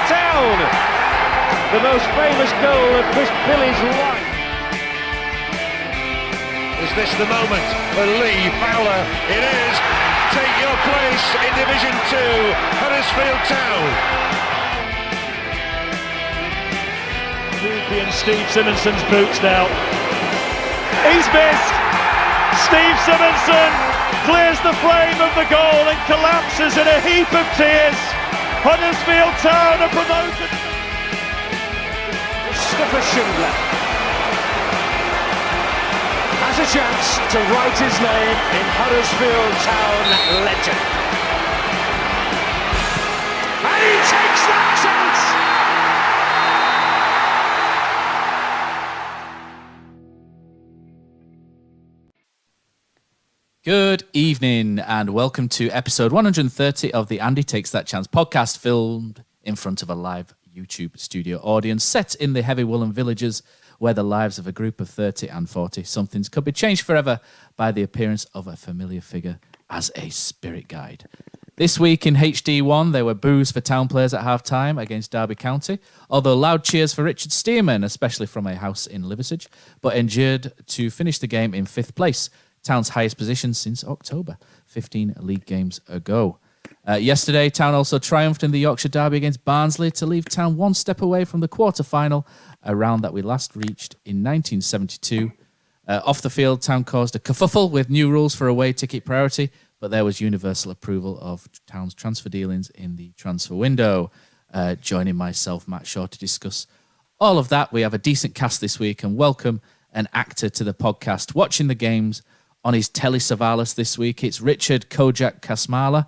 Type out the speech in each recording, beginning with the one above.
Town. The most famous goal of Chris Billy's life. Is this the moment for Lee Fowler? It is. Take your place in Division 2, Huddersfield Town. Ruby and Steve Simonson's boots now. He's missed. Steve Simonson clears the frame of the goal and collapses in a heap of tears. Huddersfield Town are promoted. Mustafa Schindler has a chance to write his name in Huddersfield Town legend. And he takes that chance! Good evening and welcome to episode 130 of the Andy Takes That Chance podcast, filmed in front of a live YouTube studio audience set in the heavy woolen villages where the lives of a group of 30 and 40-somethings could be changed forever by the appearance of a familiar figure as a spirit guide. This week in HD1, there were boos for Town players at half-time against Derby County, although loud cheers for Richard Stearman, especially from a house in Liversedge, but endured to finish the game in 5th place, Town's highest position since October, 15 league games ago. Yesterday, Town also triumphed in the Yorkshire Derby against Barnsley to leave Town one step away from the quarter-final, a round that we last reached in 1972. Off the field, Town caused a kerfuffle with new rules for away ticket priority, but there was universal approval of Town's transfer dealings in the transfer window. Joining myself, Matt Shaw, to discuss all of that. We have a decent cast this week and welcome an actor to the podcast. Watching the games on his telly Savalas this week, it's Richard Kojak Kasmala,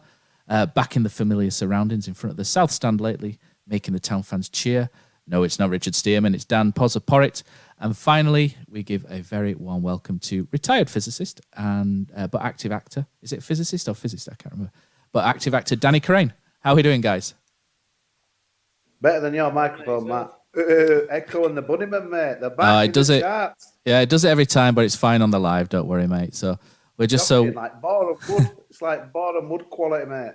back in the familiar surroundings in front of the South Stand lately, making the Town fans cheer. No, it's not Richard Stearman, it's Dan Poz of Porritt. And finally, we give a very warm welcome to retired physicist and but active actor. Is it physicist or physicist? I can't remember. But active actor Danny Carrane. How are we doing, guys? Better than your microphone, Matt. Echo and the Bunnyman, mate. They're back it does it. Charts. Yeah, it does it every time, but it's fine on the live. Don't worry, mate. So we're just so like board of wood. It's like board of wood quality, mate.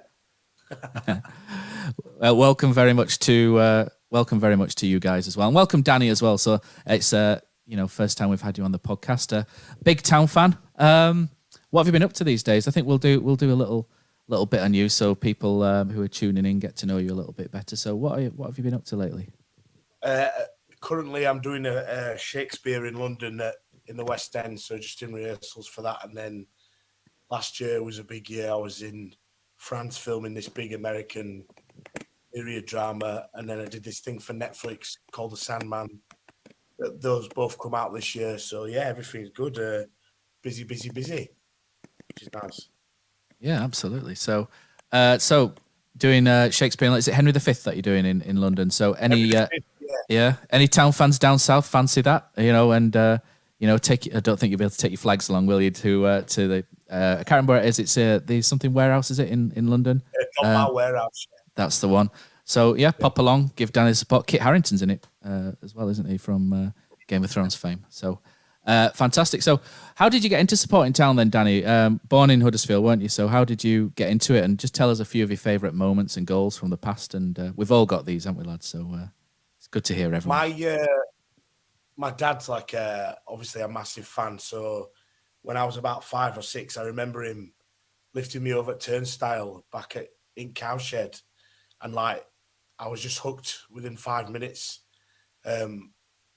welcome very much to you guys as well, and welcome Danny as well. So it's first time we've had you on the podcast. Big Town fan. What have you been up to these days? I think we'll do a little bit on you, so people who are tuning in get to know you a little bit better. So what have you been up to lately? Currently, I'm doing a Shakespeare in London in the West End, so just in rehearsals for that. And then last year was a big year. I was in France filming this big American period drama, and then I did this thing for Netflix called The Sandman. Those both come out this year, so yeah, everything's good. Busy, which is nice. Yeah, absolutely. So doing Shakespeare, is it Henry V that you're doing in London? So any any Town fans down south fancy that, take. I don't think you'll be able to take your flags along, will you? To the I can't remember where it is. It's the something warehouse, is it in London? Warehouse. That's the one. So yeah, pop along, give Danny support. Kit Harington's in it as well, isn't he, from Game of Thrones fame? So fantastic. So how did you get into supporting Town then, Danny? Born in Huddersfield, weren't you? So how did you get into it? And just tell us a few of your favourite moments and goals from the past. And we've all got these, haven't we, lads? So it's good to hear everyone. My dad's obviously a massive fan. So when I was about 5 or 6, I remember him lifting me over at Turnstile back in Cowshed. And I was just hooked within 5 minutes. And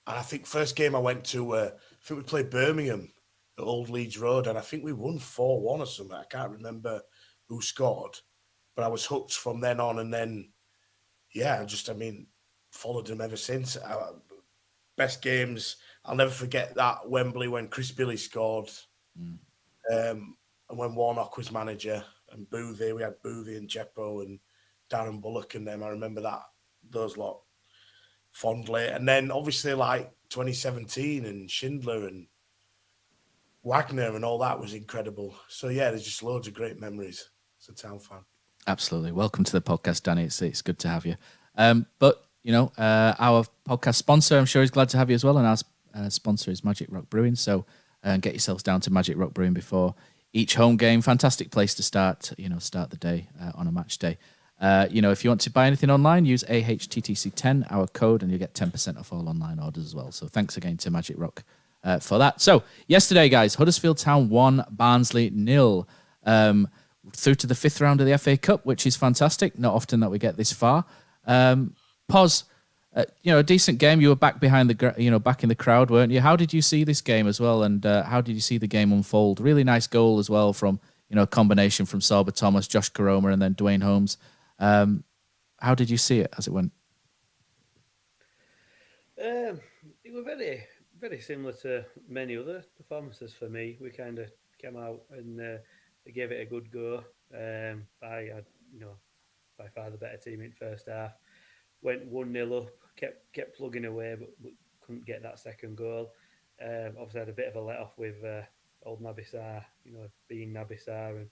I think first game I went to, I think we played Birmingham at Old Leeds Road, and I think we won 4-1 or something. I can't remember who scored, but I was hooked from then on. And then, followed them ever since. Best games, I'll never forget that Wembley when Chris Billy scored, and when Warnock was manager, and Boothie, we had Boothie and Jeppo and Darren Bullock and them. I remember those lot fondly. And then obviously 2017 and Schindler and Wagner and all that was incredible. So yeah, there's just loads of great memories as a Town fan. Absolutely. Welcome to the podcast, Danny. It's good to have you. But our podcast sponsor, I'm sure, is glad to have you as well. And our sponsor is Magic Rock Brewing. So get yourselves down to Magic Rock Brewing before each home game. Fantastic place to start the day on a match day. If you want to buy anything online, use AHTTC10, our code, and you get 10% off all online orders as well. So thanks again to Magic Rock for that. So yesterday, guys, Huddersfield Town 1, Barnsley 0. Through to the 5th round of the FA Cup, which is fantastic. Not often that we get this far. Poz, a decent game. You were back behind back in the crowd, weren't you? How did you see this game as well? And how did you see the game unfold? Really nice goal as well from, a combination from Sorba Thomas, Josh Kirrane, and then Dwayne Holmes. How did you see it as it went? It was very, very similar to many other performances for me. We kind of came out and they gave it a good go. By far the better team in first half. Went 1-0 up, kept plugging away, but couldn't get that second goal. Obviously had a bit of a let off with old Naby Sarr, being Naby Sarr and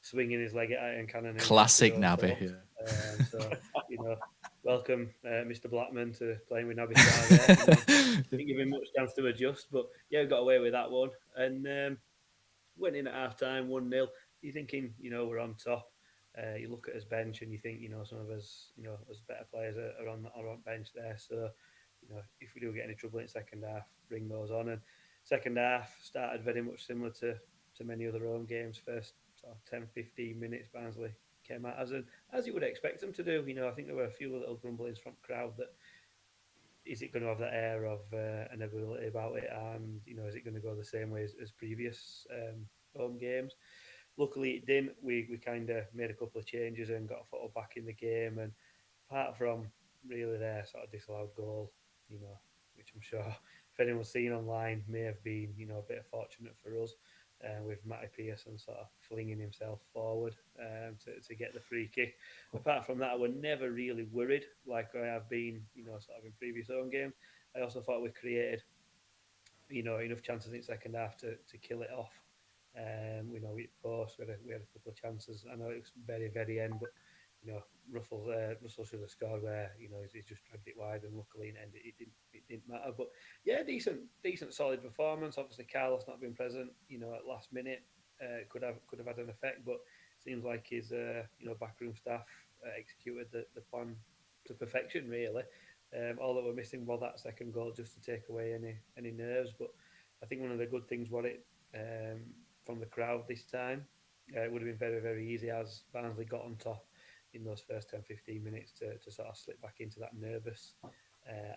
swinging his leg at it and cannon. Classic Naby. Welcome, Mr. Blackman, to playing with Naby Sarr there. Didn't give him much chance to adjust, but yeah, we got away with that one. And went in at half time, 1-0. You're thinking, we're on top. You look at his bench and you think, some of us, as better players are on bench there. So, if we do get any trouble in second half, bring those on. And second half started very much similar to many other home games. First sort of 10, 15 minutes, Barnsley came out as you would expect them to do. I think there were a few little grumblings from the crowd that, is it going to have that air of inevitability about it? And, is it going to go the same way as previous home games? Luckily, it didn't. We kind of made a couple of changes and got a foot back in the game. And apart from really their sort of disallowed goal, which I'm sure if anyone's seen online may have been, a bit fortunate for us, with Matty Pearson sort of flinging himself forward to get the free kick. Apart from that, I was never really worried like I have been, sort of in previous home games. I also thought we created, enough chances in second half to kill it off. We post, we had a couple of chances. I know it was very, very end, but Russell should have scored where he's just dragged it wide, and luckily in the end it didn't matter. But yeah, decent solid performance. Obviously Carlos not being present, at last minute could have had an effect, but it seems like his backroom staff executed the plan to perfection really. All that we're missing was that second goal just to take away any nerves. But I think one of the good things was it from the crowd this time. It would have been very, very easy as Barnsley got on top in those first 10-15 minutes to sort of slip back into that nervous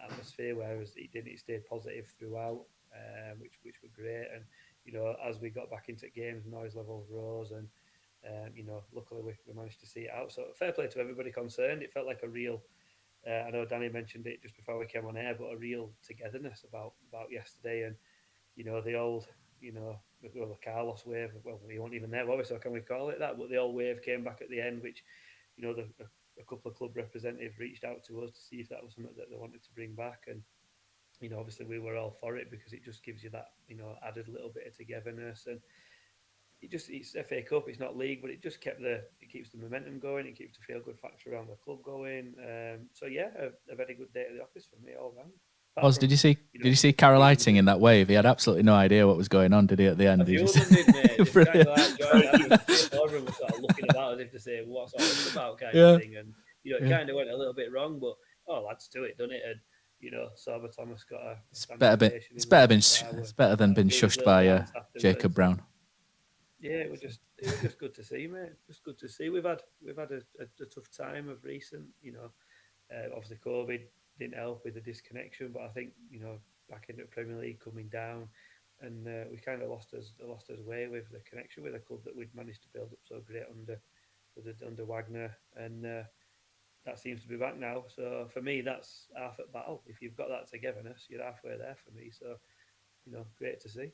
atmosphere, whereas it didn't. It stayed positive throughout, which were great. And as we got back into games, noise levels rose, and luckily we managed to see it out. So fair play to everybody concerned. It felt like a real. I know Danny mentioned it just before we came on air, but a real togetherness about yesterday, and the old. The Carlos wave. Well, we weren't even there, were we? So can we call it that? But the old wave came back at the end, which, a couple of club representatives reached out to us to see if that was something that they wanted to bring back. And, obviously we were all for it because it just gives you that, added little bit of togetherness. And it's FA Cup, it's not league, but it just it keeps the momentum going. It keeps the feel good factor around the club going. So yeah, a very good day at the office for me all round. Oz, did you see Carroll lighting in that wave? He had absolutely no idea what was going on, did he, at the end? A few of them did, mate. Just kind of like joined up and boardroom was sort of looking about as if to say, what's all this about kind of thing. And, it kind of went a little bit wrong, but, lads, do it, done it. And, Sorba Thomas got a... It's better than being shushed by Jacob Brown. Yeah, it was just good to see, mate. Just good to see. We've had a tough time of recent, obviously COVID didn't help with the disconnection, but I think back into the Premier League coming down, and we kind of lost us way with the connection with a club that we'd managed to build up so great under Wagner, and that seems to be back now. So for me, that's half at battle. If you've got that togetherness, you're halfway there for me. So great to see.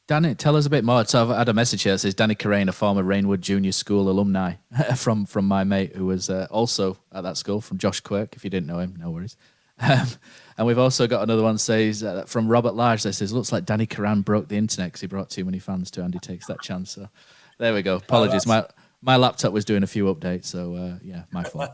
Danny, tell us a bit more. So I've had a message here that says Danny Carrane, a former Rainwood Junior School alumni from my mate who was also at that school, from Josh Quirk. If you didn't know him, no worries. And we've also got another one that says from Robert Large that says, looks like Danny Kirrane broke the internet because he brought too many fans to Andy Takes That Chance. So there we go. Apologies. My laptop was doing a few updates, so yeah, my fault.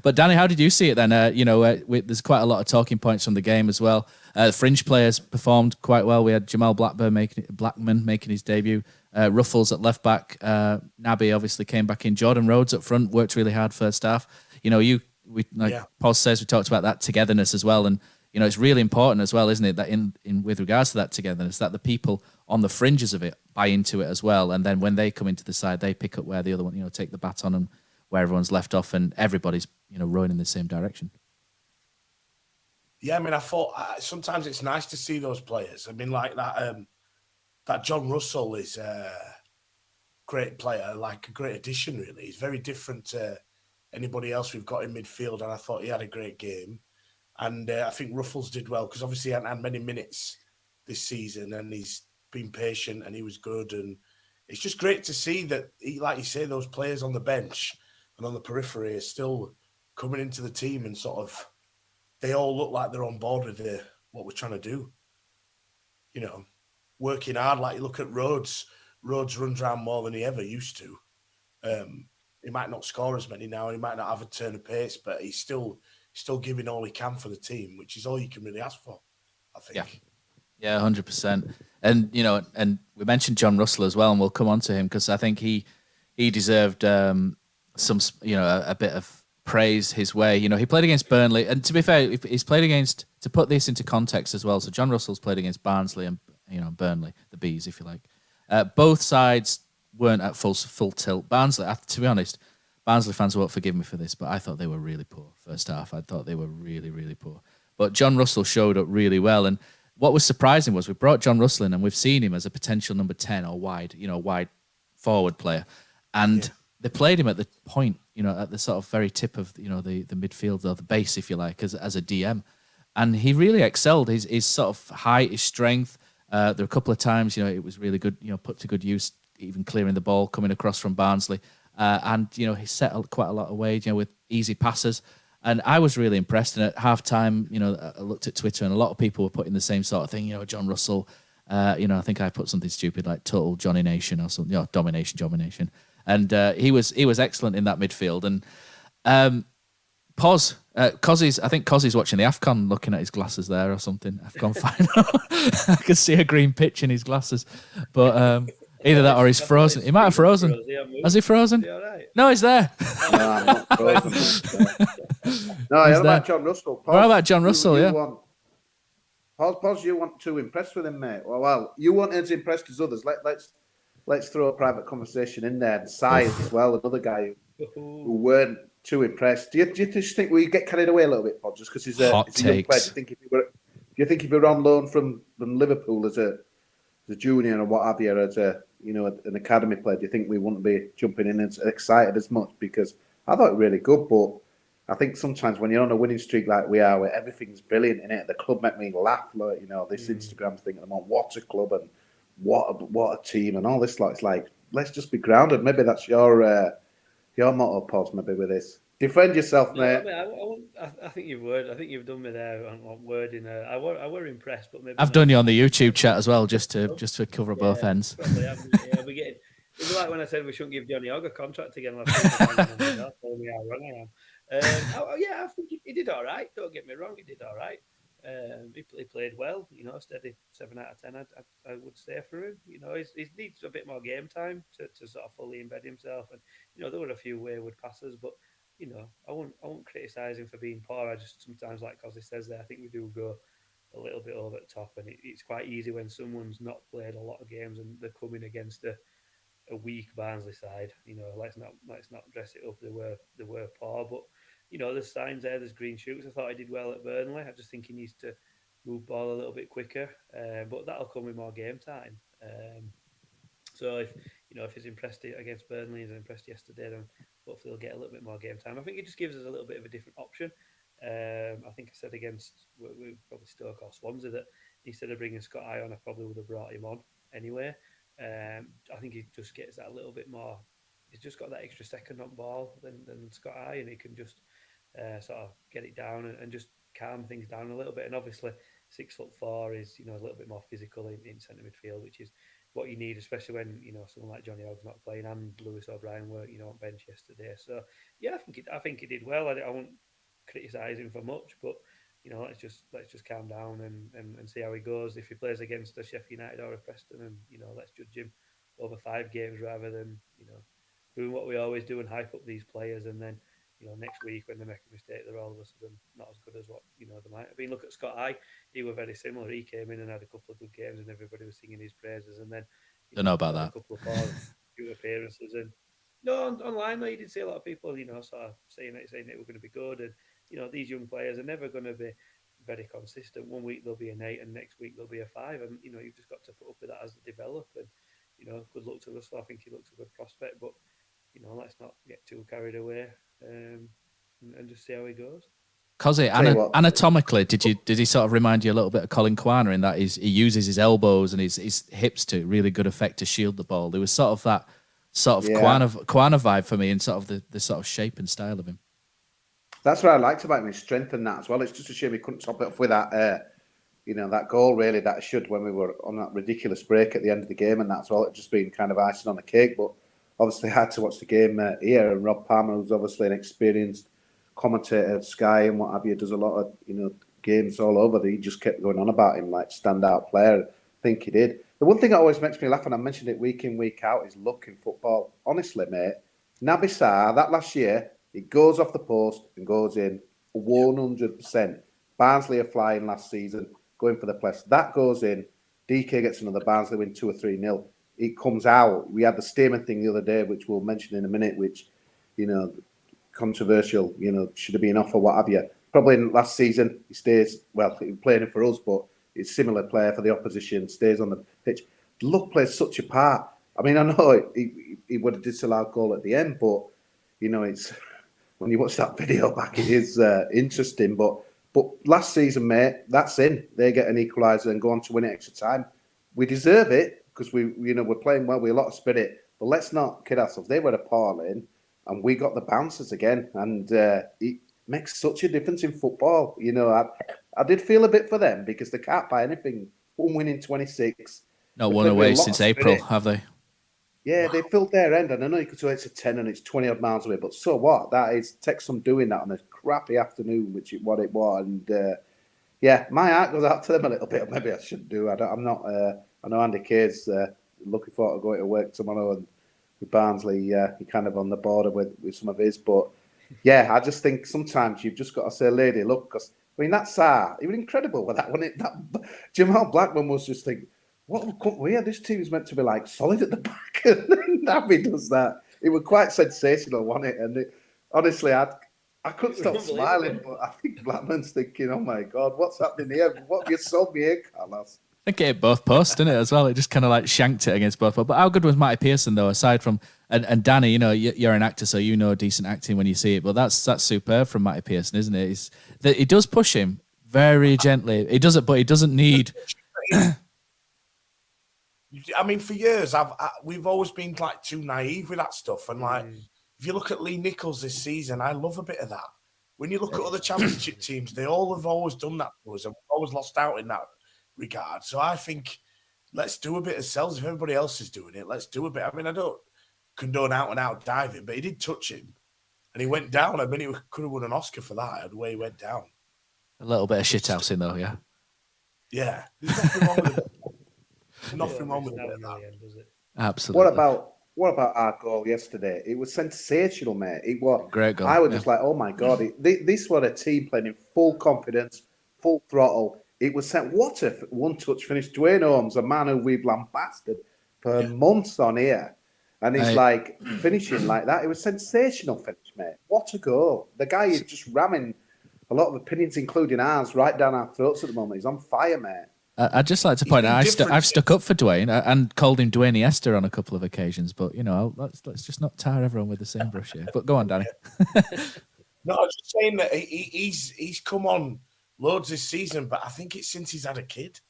But Danny, how did you see it then? There's quite a lot of talking points from the game as well. Fringe players performed quite well. We had Jamal Blackman making his debut. Ruffles at left back. Naby obviously came back in. Jordan Rhodes up front worked really hard first half. Poz says, we talked about that togetherness as well, and it's really important as well, isn't it, that in with regards to that togetherness, that the people on the fringes of it buy into it as well, and then when they come into the side, they pick up where the other one, take the baton and where everyone's left off, and everybody's rowing in the same direction. Yeah, I mean, I thought sometimes it's nice to see those players. I mean, like that John Russell is a great player, like a great addition, really. He's very different to anybody else we've got in midfield, and I thought he had a great game. And I think Ruffles did well because obviously he hadn't had many minutes this season, and he's been patient and he was good. And it's just great to see that, like you say, those players on the bench and on the periphery are still coming into the team and sort of, they all look like they're on board with what we're trying to do. Working hard. Like you look at Rhodes. Rhodes runs around more than he ever used to. He might not score as many now, and he might not have a turn of pace, but he's still giving all he can for the team, which is all you can really ask for, I think. Yeah, 100%. And and we mentioned John Russell as well, and we'll come on to him because I think he deserved some a bit of praise his way. He played against Burnley, and to be fair, he's played against, to put this into context as well. So John Russell's played against Barnsley and Burnley, the Bees, if you like. Both sides weren't at full tilt. Barnsley, to be honest, Barnsley fans won't forgive me for this, but I thought they were really poor first half. I thought they were really, really poor. But John Russell showed up really well, and what was surprising was we brought John Russell in, and we've seen him as a potential number 10 or wide forward player, and they played him at the point, at the sort of very tip of the midfield or the base, if you like, as a DM, and he really excelled. His sort of height, his strength. There were a couple of times, it was really good, put to good use, even clearing the ball coming across from Barnsley. And he set quite a lot of weight, with easy passes. And I was really impressed. And at halftime, I looked at Twitter, and a lot of people were putting the same sort of thing. John Russell. I think I put something stupid like total Johnny Nation or something. Domination. And he was excellent in that midfield. And Poz, Kosi's. I think Kosi's watching the AFCON, looking at his glasses there or something. AFCON final. I could see a green pitch in his glasses, but. Either that or he's frozen. He might have frozen. Has he frozen? Is he all right? No, he's there. No, I'm not frozen. How about John Russell? What about John Russell, yeah? Poz, you want to impress with him, mate? Well, you weren't as impressed as others. Let's throw a private conversation in there. And Size as well, another guy who weren't too impressed. Do you just think we get carried away a little bit, Poz, just because he's a young player? Do you think if he were on loan from Liverpool as a junior or what have you, as an academy player, do you think we wouldn't be jumping in as excited as much? Because I thought it really good, but I think sometimes when you're on a winning streak like we are, where everything's brilliant in it, the club make me laugh. Like, this Instagram thing at the moment, what a club and what a team and all this. It's like, let's just be grounded. Maybe that's your motto, Poz, maybe with this. Defend yourself, mate. I think you've done me there on wording. I were impressed, but maybe I've done you on the YouTube chat as well, just to cover both ends. It's like when I said we shouldn't give Johnny Ogg a contract again last week. Told me how wrong I am. I think he did all right. Don't get me wrong, he did all right. He played well. Steady 7 out of 10. I would say for him. He needs a bit more game time to sort of fully embed himself. And there were a few wayward passes, but. I won't criticise him for being poor. I just sometimes, like Kosi says there, I think we do go a little bit over the top, and it's quite easy when someone's not played a lot of games and they're coming against a weak Barnsley side. Let's not dress it up. They were poor, but there's signs there. There's green shoots. I thought he did well at Burnley. I just think he needs to move ball a little bit quicker, but that'll come with more game time. So if he's impressed against Burnley, he's impressed yesterday, then hopefully he'll get a little bit more game time. I think it just gives us a little bit of a different option. I think I said against we probably Stoke or Swansea that instead of bringing Scott Eye on, I probably would have brought him on anyway. I think he just gets that a little bit more. He's just got that extra second on ball than Scott Eye, and he can just sort of get it down and just calm things down a little bit. And obviously 6'4" is a little bit more physical in centre midfield, which is what you need, especially when someone like Johnny Hogg's not playing and Lewis O'Brien were on bench yesterday. So yeah, I think he did well. I won't criticise him for much, but let's just calm down and see how he goes. If he plays against a Sheffield United or a Preston, and let's judge him over 5 games rather than doing what we always do and hype up these players, and then next week when they make a mistake, they're all of a sudden not as good as what they might have been. Look at Scott High; he were very similar. He came in and had a couple of good games, and everybody was singing his praises, and then don't know about that. A couple of few appearances, and no, online though, you did see a lot of people sort of saying it were going to be good, and these young players are never going to be very consistent. One week they'll be an 8, and next week they'll be a 5, and you've just got to put up with that as they develop. And good luck to Russell. I think he looks a good prospect, but let's not get too carried away and just see how he goes. Kosi, anatomically, did he sort of remind you a little bit of Colin Quaner in that he uses his elbows and his hips to really good effect to shield the ball? There was sort of that Quaner vibe for me in sort of the sort of shape and style of him. That's what I liked about him. He strengthened that as well. It's just a shame he couldn't top it off with that, that goal really that should when we were on that ridiculous break at the end of the game, and that's all. It just been kind of icing on the cake. But obviously, I had to watch the game here, and Rob Palmer, who's obviously an experienced commentator at Sky and what have you, does a lot of games all over. He just kept going on about him like standout player. I think he did. The one thing that always makes me laugh, and I mentioned it week in week out, is luck in football. Honestly, mate, Naby Sarr that last year. It goes off the post and goes in 100%. Barnsley are flying last season, going for the place. That goes in. DK gets another. Barnsley win 2 or 3-0. It comes out. We had the Stearman thing the other day, which we'll mention in a minute, which, controversial, should have been off or what have you. Probably in last season, he stays, well, he playing it for us, but it's similar player for the opposition, stays on the pitch. Luck plays such a part. I mean, I know he would have disallowed goal at the end, but, it's... When you watch that video back, it is interesting. But last season, mate, that's in. They get an equaliser and go on to win it extra time. We deserve it because we're playing well with a lot of spirit. But let's not kid ourselves. They were appalling, and we got the bouncers again. And it makes such a difference in football. I did feel a bit for them because they can't buy anything. One win in 26. Not won away since April, have they? Yeah, they filled their end, and I know you could say it's a 10 and it's 20 odd miles away, but so what? That is takes some doing that on a crappy afternoon, which is what it was. And my heart goes out to them a little bit. Maybe I shouldn't do. I'm not. I know Andy Kay's looking forward to going to work tomorrow, and with Barnsley, he kind of on the border with some of his. But yeah, I just think sometimes you've just got to say, "Lady, look," because I mean that's he was incredible with that, wasn't it? That Jamal Blackman was just thinking. What weird? This team is meant to be like solid at the back, and then Naby does that. It was quite sensational, wasn't it? And honestly, I couldn't stop smiling. But I think Blackman's thinking, "Oh my God, what's happening here? What have you sold me here, Carlos?" I think it hit both posts, didn't it, as well? It just kind of like shanked it against both posts. But how good was Matty Pearson, though, aside from... And Danny, you're an actor, so decent acting when you see it. But that's superb from Matty Pearson, isn't it? He does push him very gently. He does it, but he doesn't need... I mean, for years, we've always been like too naive with that stuff. And like, if you look at Lee Nichols this season, I love a bit of that. When you look at other championship teams, they all have always done that for us and always lost out in that regard. So I think let's do a bit of ourselves. If everybody else is doing it, let's do a bit. I mean, I don't condone out and out diving, but he did touch him and he went down. I mean, he could have won an Oscar for that, the way he went down. A little bit of shithousing, though, yeah. Yeah, there's nothing wrong with it. Nothing wrong with that. Does it? Absolutely. What about our goal yesterday? It was sensational, mate. It was great goal. I was just like, oh my God! This was a team playing in full confidence, full throttle. It was what a one-touch finish. Dwayne Holmes, a man who we've lambasted for months on here, and he's like finishing like that. It was sensational finish, mate. What a goal! The guy is just ramming a lot of opinions, including ours, right down our throats at the moment. He's on fire, mate. I'd just like to point out I've stuck up for Dwayne and called him Dwayne Esther on a couple of occasions, but let's just not tar everyone with the same brush here. But go on, Danny. No, I was just saying that he's come on loads this season, but I think it's since he's had a kid.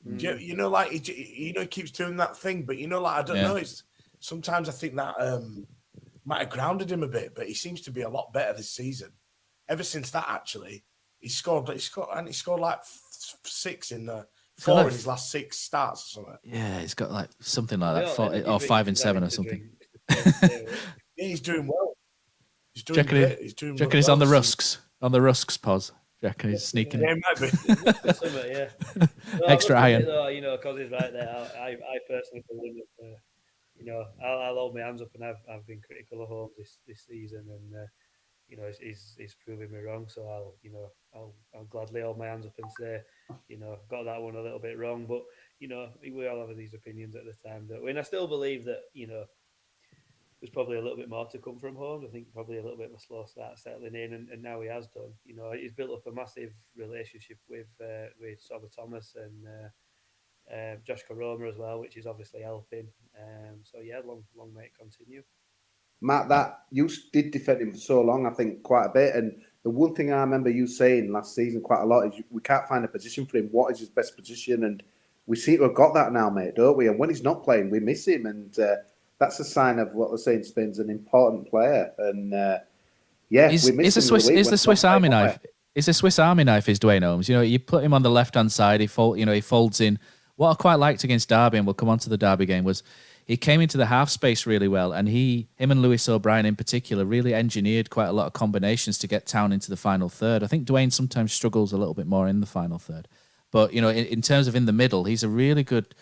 He keeps doing that thing, but I don't know. It's sometimes I think that might have grounded him a bit, but he seems to be a lot better this season. Ever since that, actually, he scored like 6 in the 4 like- in his last 6 starts or something. Yeah, he's got like something like that, Well, 40, energy or drinks 5 and is 7 or having to something. drink. Yeah, he's doing well. He's Do doing you reckon great. He's doing do you reckon he's well. on the rusks? On the rusks, Poz? Do you reckon he's sneaking Yeah, it might be. Something, yeah. No, extra I must iron? admit, though, you know, because he's right there. I personally believe that, you know, I'll hold my hands up, and I've been critical of Holmes this season, and you know, he's proving me wrong. So I'll gladly hold my hands up and say, you know, got that one a little bit wrong. But you know, we all have these opinions at the time, don't we? And I still believe that, you know, there's probably a little bit more to come from Holmes. I think probably a little bit of a slow start settling in, and now he has done. You know, he's built up a massive relationship with Sober Thomas and Josh Carrane as well, which is obviously helping. So yeah, long may it continue. Matt, that you did defend him for so long, I think, quite a bit. And the one thing I remember you saying last season quite a lot is we can't find a position for him. What is his best position? And we seem to have got that now, mate, don't we? And when he's not playing, we miss him. And that's a sign of what they're saying. Spain's an important player. And yeah, we miss him. Is the Swiss Army knife? Is the Swiss Army knife is Dwayne Holmes? You know, you put him on the left-hand side. He folds in. What I quite liked against Derby, and we'll come on to the Derby game, was he came into the half space really well, and him and Lewis O'Brien in particular really engineered quite a lot of combinations to get Town into the final third. I think Dwayne sometimes struggles a little bit more in the final third, but you know, in terms of in the middle, he's a really good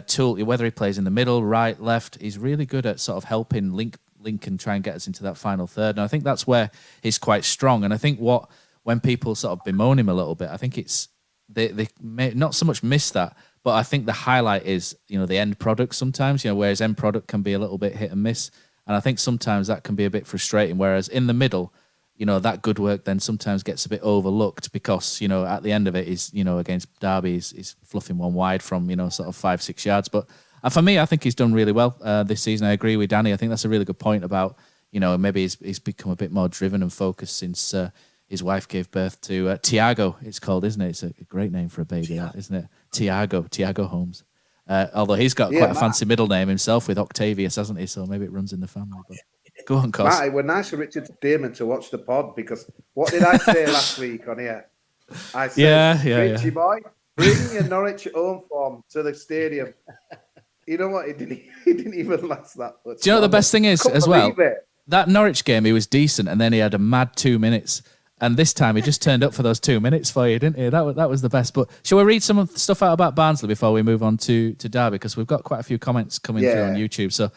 tool. Whether he plays in the middle, right, left, he's really good at sort of helping link and try and get us into that final third. And I think that's where he's quite strong. And I think when people sort of bemoan him a little bit, I think it's they may not so much miss that. But I think the highlight is, you know, the end product sometimes, you know, whereas end product can be a little bit hit and miss. And I think sometimes that can be a bit frustrating. Whereas in the middle, you know, that good work then sometimes gets a bit overlooked because, you know, at the end of it is, you know, against Derby, he's fluffing one wide from, you know, sort of 5-6 yards. But for me, I think he's done really well this season. I agree with Danny. I think that's a really good point about, you know, maybe he's become a bit more driven and focused since his wife gave birth to Tiago, it's called, isn't it? It's a great name for a baby, that, isn't it? Tiago Holmes. Although he's got quite a fancy middle name himself with Octavius, hasn't he? So maybe it runs in the family. But go on, Cos. Matt, it was nice of Richard Damon to watch the pod, because what did I say last week on here? I said, Richie boy, bring your Norwich home form to the stadium. You know what? He didn't even last that much. Do you know what the best thing is as well? That Norwich game, he was decent, and then he had a mad 2 minutes. And this time he just turned up for those 2 minutes for you, didn't he? That was the best. But shall we read some of the stuff out about Barnsley before we move on to Derby? Because we've got quite a few comments coming through on YouTube. So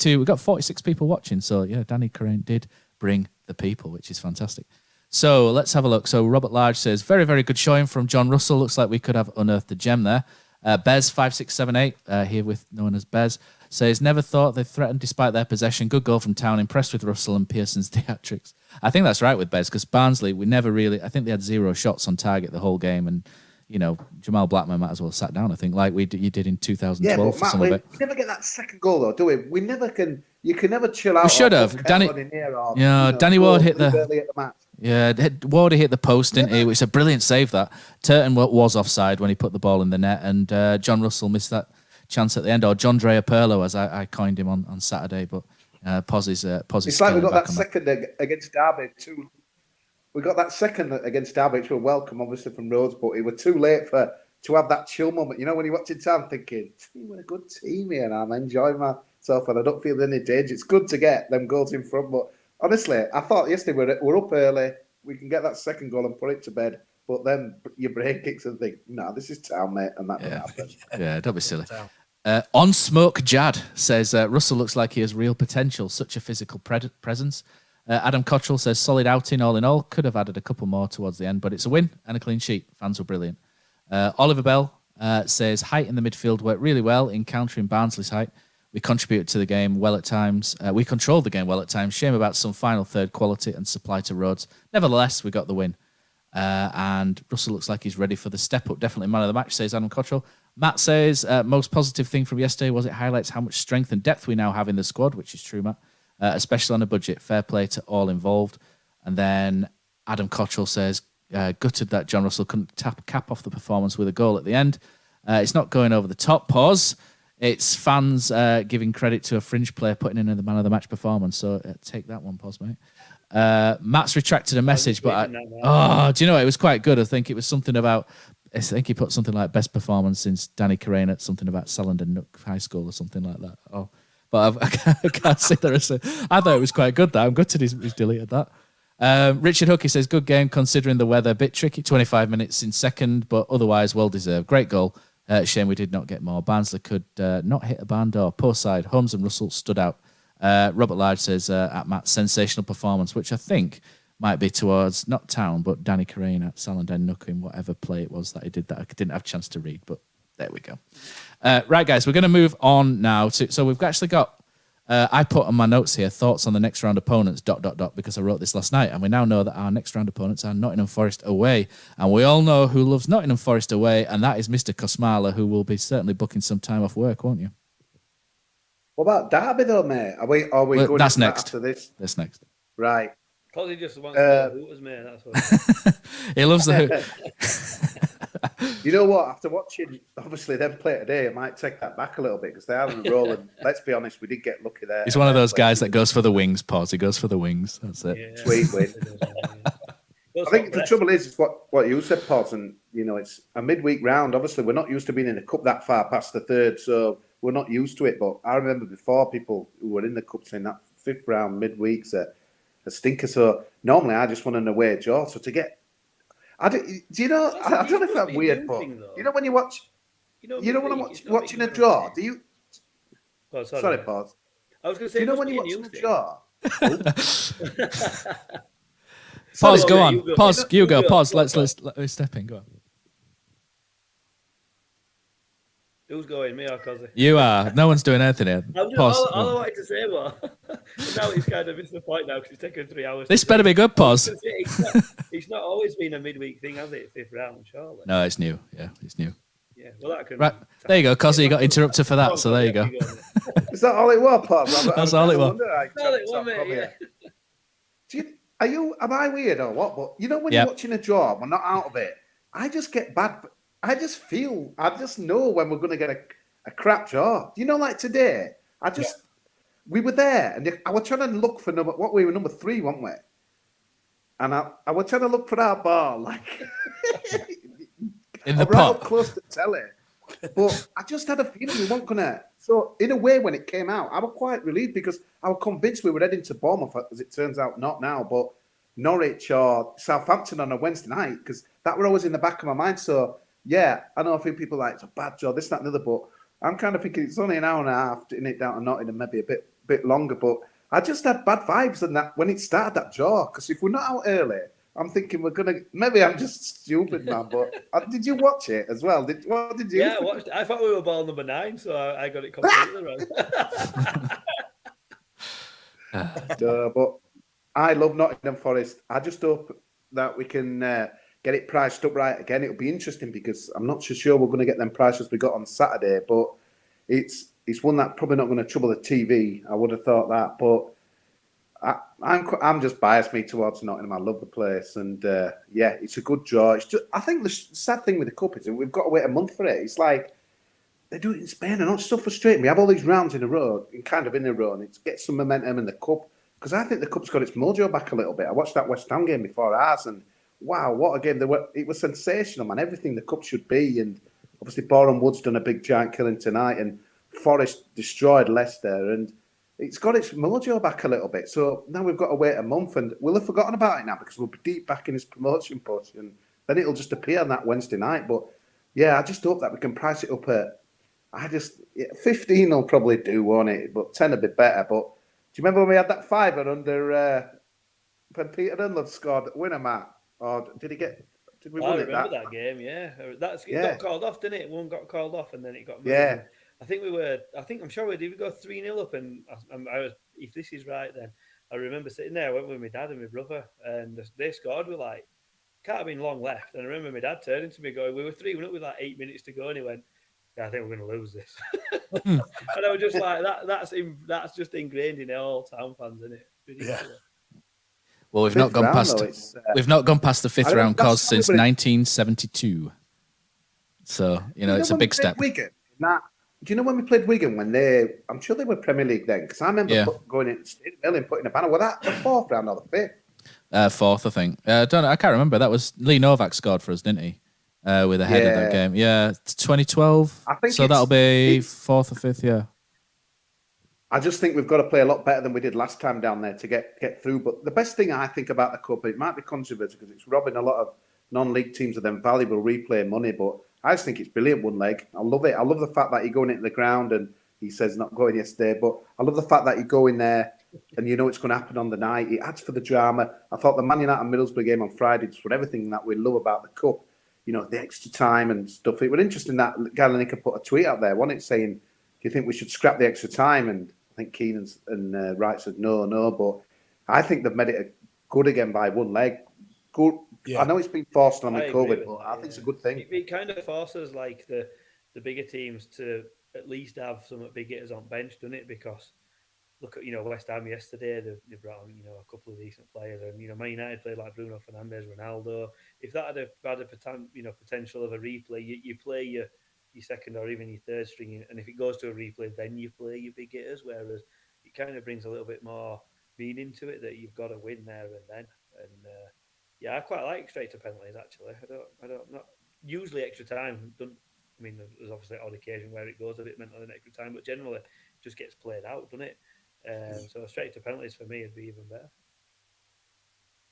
we've got 46 people watching. So yeah, Danny Carrane did bring the people, which is fantastic. So let's have a look. So Robert Large says, very, very good showing from John Russell. Looks like we could have unearthed a gem there. Bez5678, here with known as Bez, says, never thought they threatened despite their possession. Good goal from Town. Impressed with Russell and Pearson's theatrics. I think that's right with Bez, because Barnsley, I think they had 0 shots on target the whole game. And, you know, Jamal Blackman might as well have sat down, I think, like you did in 2012 but for Matt, some of it. We never get that second goal, though, do we? We never can. You can never chill out. We should have. Danny Ward hit the match. Yeah, Wardy hit the post, didn't he? It's a brilliant save, that. Turton was offside when he put the ball in the net, and John Russell missed that chance at the end, or Jondrea Pirlo, as I coined him on Saturday. But Poz is it's like we got that second against Derby too. We got that second against Derby, which were welcome, obviously, from Rhodes, but it was too late to have that chill moment. You know, when you're watching Town thinking, we're a good team here and I'm enjoying myself and I don't feel any danger. It's good to get them goals in front, but honestly, I thought yesterday we're up early, we can get that second goal and put it to bed, but then your brain kicks and think, no, this is Town, mate, and that doesn't happen. Yeah, don't be silly. On Smoke Jad says, Russell looks like he has real potential, such a physical presence. Adam Cottrell says, solid outing all in all, could have added a couple more towards the end, but it's a win and a clean sheet. Fans were brilliant. Oliver Bell says, height in the midfield worked really well in countering Barnsley's height. We contributed to the game well at times. We controlled the game well at times. Shame about some final third quality and supply to Rhodes. Nevertheless, we got the win. And Russell looks like he's ready for the step up. Definitely man of the match, says Adam Cottrell. Matt says, most positive thing from yesterday was it highlights how much strength and depth we now have in the squad, which is true, Matt, especially on a budget. Fair play to all involved. And then Adam Cottrell says, gutted that John Russell couldn't cap off the performance with a goal at the end. It's not going over the top. Pause. It's fans giving credit to a fringe player putting in the man of the match performance. So take that one, Pause, mate. Matt's retracted a message, but do you know, it was quite good. I think it was something about I think he put something like best performance since Danny Carrane at something about Salland and Nook High School or something like that. Oh, but I can't say there is. I thought it was quite good. That I'm gutted he's deleted that. Richard Hookie says good game considering the weather. Bit tricky. 25 minutes in second, but otherwise well deserved. Great goal. Shame we did not get more. Barnsley could not hit a barn door. Poor side. Holmes and Russell stood out. Robert Large says at Matt, sensational performance, which I think might be towards not Town, but Danny Carrane at Salland and Nook in whatever play it was that he did that I didn't have a chance to read, but there we go. Right, guys, we're going to move on now. So we've actually got, I put on my notes here, thoughts on the next round opponents, ... because I wrote this last night, and we now know that our next round opponents are Nottingham Forest away, and we all know who loves Nottingham Forest away, and that is Mr. Kosmala, who will be certainly booking some time off work, won't you? What about Derby though, mate? Are we going that's into next. that after this? That's next. Right. Because he just wants to know Hooters, mate. That's what. He loves the You know what? After watching, obviously, them play today, I might take that back a little bit because they are rolling. Let's be honest, we did get lucky there. He's one of those guys that goes for the wings, Poz. He goes for the wings. That's it. Yeah. Sweet win. I think the trouble is what you said, Poz, and it's a midweek round. Obviously, we're not used to being in the cup that far past the third, so we're not used to it. But I remember before people who were in the cup saying that fifth round midweek's a stinker. So normally I just want an away draw. So to get, I don't know if that's weird, but when you watch, when I'm watching a draw, do you? Oh, sorry, Poz. I was going to say, when you're watching a draw. Pause, go on. Pause, you go. Pause. Let's step in. Go on. Who's going, me or Kosi? You are. No one's doing anything here. Pause. All I wanted to say was, now he's kind of missed the point now because it's taken 3 hours. This better be good, Pause. It's not always been a midweek thing, has it? Fifth round, surely. No, it's new. Yeah, it's new. Yeah, well, that can. Right, there you go, Kosi. You got interrupted for that, so there you go. Is that all it was, Poz? That's all it was. All it was, mate. Yeah. Am I weird or what? But when you're watching a draw, we're not out of it. I just get bad. I just know when we're going to get a crap draw. Like today, we were there and I was trying to look for we were number 3, weren't we? And I was trying to look for our ball, like in the pot, pot, close to telly. But I just had a feeling we weren't gonna. So in a way, when it came out, I was quite relieved because I was convinced we were heading to Bournemouth. As it turns out, not now, but Norwich or Southampton on a Wednesday night because that were always in the back of my mind. So yeah, I know a few people like it's a bad draw, this, that, and the other, but I'm kind of thinking it's only an hour and a half getting it down to Nottingham, maybe a bit longer. But I just had bad vibes on that when it started that draw because if we're not out early. I'm thinking we're gonna. Maybe I'm just stupid, man. But did you watch it as well? What did you? Yeah, I watched it. I thought we were ball number 9, so I got it completely wrong. But I love Nottingham Forest. I just hope that we can get it priced up right again. It'll be interesting because I'm not so sure we're going to get them prices we got on Saturday. But it's one that probably not going to trouble the TV. I would have thought that, but. I'm just biased me towards Nottingham. I love the place, and it's a good draw. It's just, I think the sad thing with the cup is we've got to wait a month for it. It's like they do it in Spain, and it's so frustrating. We have all these rounds in a row, and it gets some momentum in the cup because I think the cup's got its mojo back a little bit. I watched that West Ham game before ours, and wow, what a game! It was sensational, man. Everything the cup should be, and obviously Boreham Wood's done a big giant killing tonight, and Forest destroyed Leicester, and. It's got its mojo back a little bit. So now we've got to wait a month and we'll have forgotten about it now because we'll be deep back in his promotion push and then it'll just appear on that Wednesday night. But yeah, I just hope that we can price it up at 15 will probably do, won't it? But 10 will be better. But do you remember when we had that $5 under when Peter Dunlop scored the winner, Matt? Or did we win it? I remember that game, yeah. It got called off, didn't it? One got called off and then it got moved. Yeah. I'm sure did we go 3-0 up? And I was, if this is right, then I remember sitting there. I went with my dad and my brother, and they scored with can't have been long left. And I remember my dad turning to me, going, "We were 3-1 up with 8 minutes to go," and he went, "Yeah, I think we're going to lose this." And I was just like, "That's just ingrained in all Town fans, isn't it?" Ridiculous. Yeah. Well, we've not gone past the 5th round cause since 1972. So it's a big step. Do you know when we played Wigan? I'm sure they were Premier League then, because I remember going in and putting a banner. Was that the 4th round or the 5th? 4th, I think. I don't know. I can't remember. That was Lee Novak scored for us, didn't he? with ahead of that game. Yeah, 2012. I think so. That'll be 4th or 5th. Yeah. I just think we've got to play a lot better than we did last time down there to get through. But the best thing I think about the Cup, it might be controversial because it's robbing a lot of non-league teams of them valuable replay money, but I just think it's brilliant one leg. I love it. I love the fact that you're going into the ground and he says not going yesterday, but I love the fact that you go in there and you know it's going to happen on the night. It adds for the drama. I thought the Man United Middlesbrough game on Friday, just for everything that we love about the Cup, you know, the extra time and stuff. It was interesting that Galanica put a tweet out there, wasn't it, saying, do you think we should scrap the extra time? And I think Keane and Wright said no, but I think they've made it good again by one leg. Good. Yeah. I know it's been forced on the COVID, but I think it's a good thing. It kind of forces like the bigger teams to at least have some big hitters on bench, doesn't it? Because look at West Ham yesterday, they brought on a couple of decent players, and Man United played like Bruno Fernandes, Ronaldo. If that had a potential of a replay, you play your second or even your third string, and if it goes to a replay, then you play your big hitters. Whereas it kind of brings a little bit more meaning to it that you've got to win there and then. And I quite like straight to penalties. Actually, I don't not usually extra time. There's obviously an odd occasion where it goes a bit mental in extra time, but generally it just gets played out, doesn't it? So straight to penalties for me would be even better.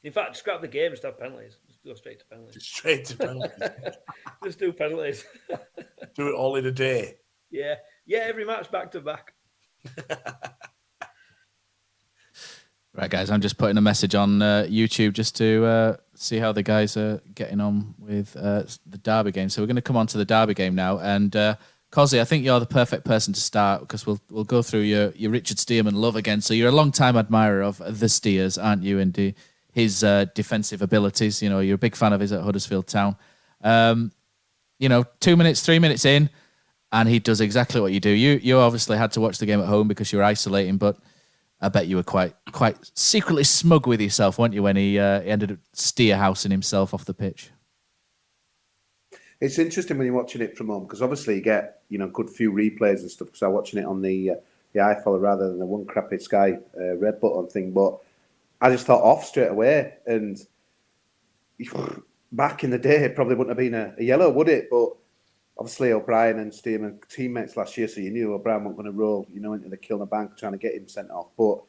In fact, scrap the game and have penalties. Just go straight to penalties. Straight to penalties. Just do penalties. Do it all in a day. Yeah, every match back to back. Right, guys, I'm just putting a message on YouTube just to see how the guys are getting on with the Derby game. So we're going to come on to the Derby game now. And Kosi, I think you're the perfect person to start because we'll go through your Richard Stearman love again. So you're a long-time admirer of the Steers, aren't you, and his defensive abilities. You're a big fan of his at Huddersfield Town. 2 minutes, 3 minutes in, and he does exactly what you do. You obviously had to watch the game at home because you're isolating, but I bet you were quite secretly smug with yourself, weren't you, when he ended up steer-housing himself off the pitch? It's interesting when you're watching it from home because obviously you get good few replays and stuff because I'm watching it on the iFollow rather than the one crappy Sky red button thing. But I just thought off straight away, and back in the day it probably wouldn't have been a yellow, would it? But obviously O'Brien and Stearman teammates last year, so you knew O'Brien wasn't going to roll, into the Kilner bank trying to get him sent off. But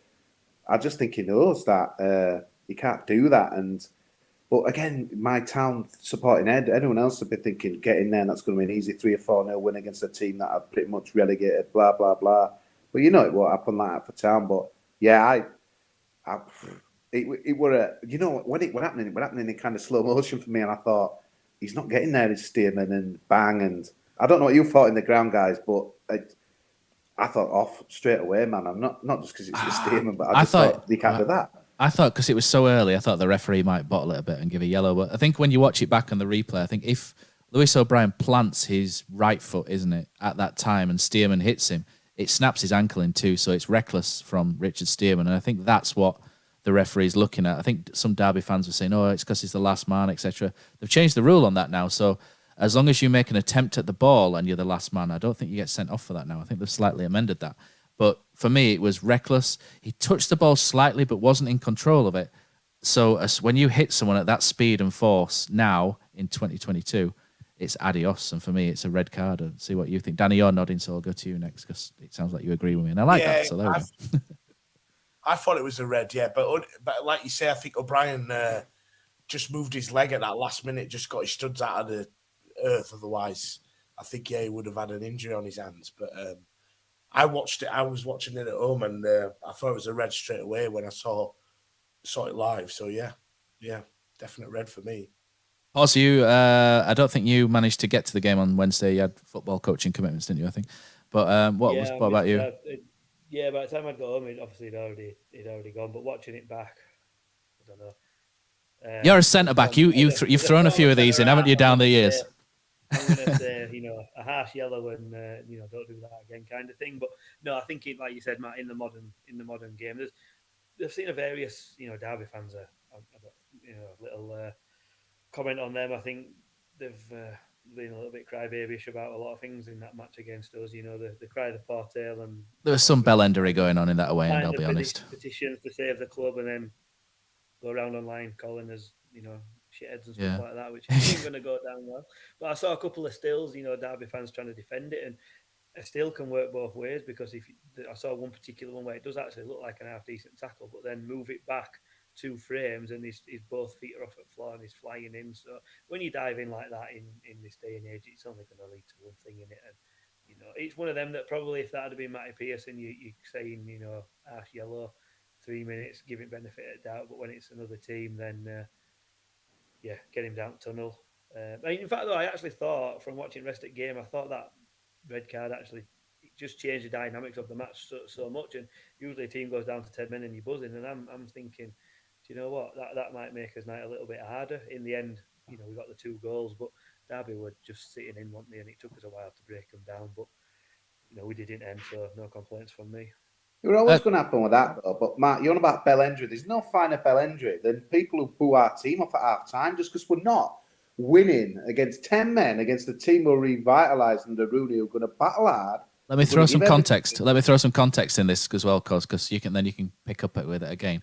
I just think he knows that he can't do that. But again, my town supporting Ed, everyone else would be thinking, get in there, and that's going to be an easy 3 or 4-0 win against a team that I've pretty much relegated, blah, blah, blah. But it won't happen like that for town. But yeah, it were when it were happening in kind of slow motion for me, and I thought, he's not getting there, it's Stearman, and bang. And I don't know what you thought in the ground, guys, but I thought off straight away, man. I'm not just because it's Stearman, but I thought he can't do that. I thought because it was so early, I thought the referee might bottle it a bit and give a yellow. But I think when you watch it back on the replay, I think if Lewis O'Brien plants his right foot, isn't it, at that time, and Stearman hits him, it snaps his ankle in two. So it's reckless from Richard Stearman. And I think that's what the referee's looking at. I think some Derby fans were saying, it's because he's the last man, etc. They've changed the rule on that now. So as long as you make an attempt at the ball and you're the last man, I don't think you get sent off for that now. I think they've slightly amended that. But for me, it was reckless. He touched the ball slightly, but wasn't in control of it. So when you hit someone at that speed and force now in 2022, it's adios. And for me, it's a red card. And see what you think. Danny, you're nodding, so I'll go to you next because it sounds like you agree with me. And I like that. So there we go. I thought it was a red, yeah. But like you say, I think O'Brien just moved his leg at that last minute, just got his studs out of the earth. Otherwise, I think, he would have had an injury on his hands. But I watched it. I was watching it at home, and I thought it was a red straight away when I saw it live. So, yeah, definite red for me. Also, I don't think you managed to get to the game on Wednesday. You had football coaching commitments, didn't you, I think? But what about you? Yeah, by the time I'd got home, he'd already gone. But watching it back, I don't know. You're a centre back. You've thrown a few of these in, haven't you, down the years? I'm going to say, a harsh yellow and don't do that again, kind of thing. But no, I think like you said, Matt, in the modern game, they've seen a various Derby fans little comment on them. I think they've been a little bit crybabyish about a lot of things in that match against us. The cry of the poor tail, and there was some bellendery going on in that away end, I'll be honest. Petitions to save the club, and then go around online calling us, shitheads and stuff like that, which isn't going to go down well. But I saw a couple of stills, Derby fans trying to defend it, and a still can work both ways, because I saw one particular one where it does actually look like an half decent tackle, but then move it back 2 frames and his both feet are off at the floor and he's flying in. So when you dive in like that in this day and age, it's only going to lead to one thing in it. And it's one of them that probably, if that had been Matty Pearson, you're saying, arse yellow, 3 minutes, give it benefit of doubt. But when it's another team, then get him down tunnel. In fact, though, I actually thought, from watching rest of the game, I thought that red card actually just changed the dynamics of the match so much. And usually a team goes down to 10 men and you're buzzing. And I'm thinking, do you know what? That might make us night a little bit harder. In the end, we got the 2 goals, but Derby were just sitting in, weren't they? And it took us a while to break them down. But, we didn't end, so no complaints from me. You're always going to happen with that, though. But, Matt, you're on about Bellendry. There's no finer Bellendry than people who boo our team off at half-time just because we're not winning against 10 men, against the team we're revitalising under Rooney, who are going to battle hard. Let me throw some context. Let me throw some context in this as well, because you can pick up with it again.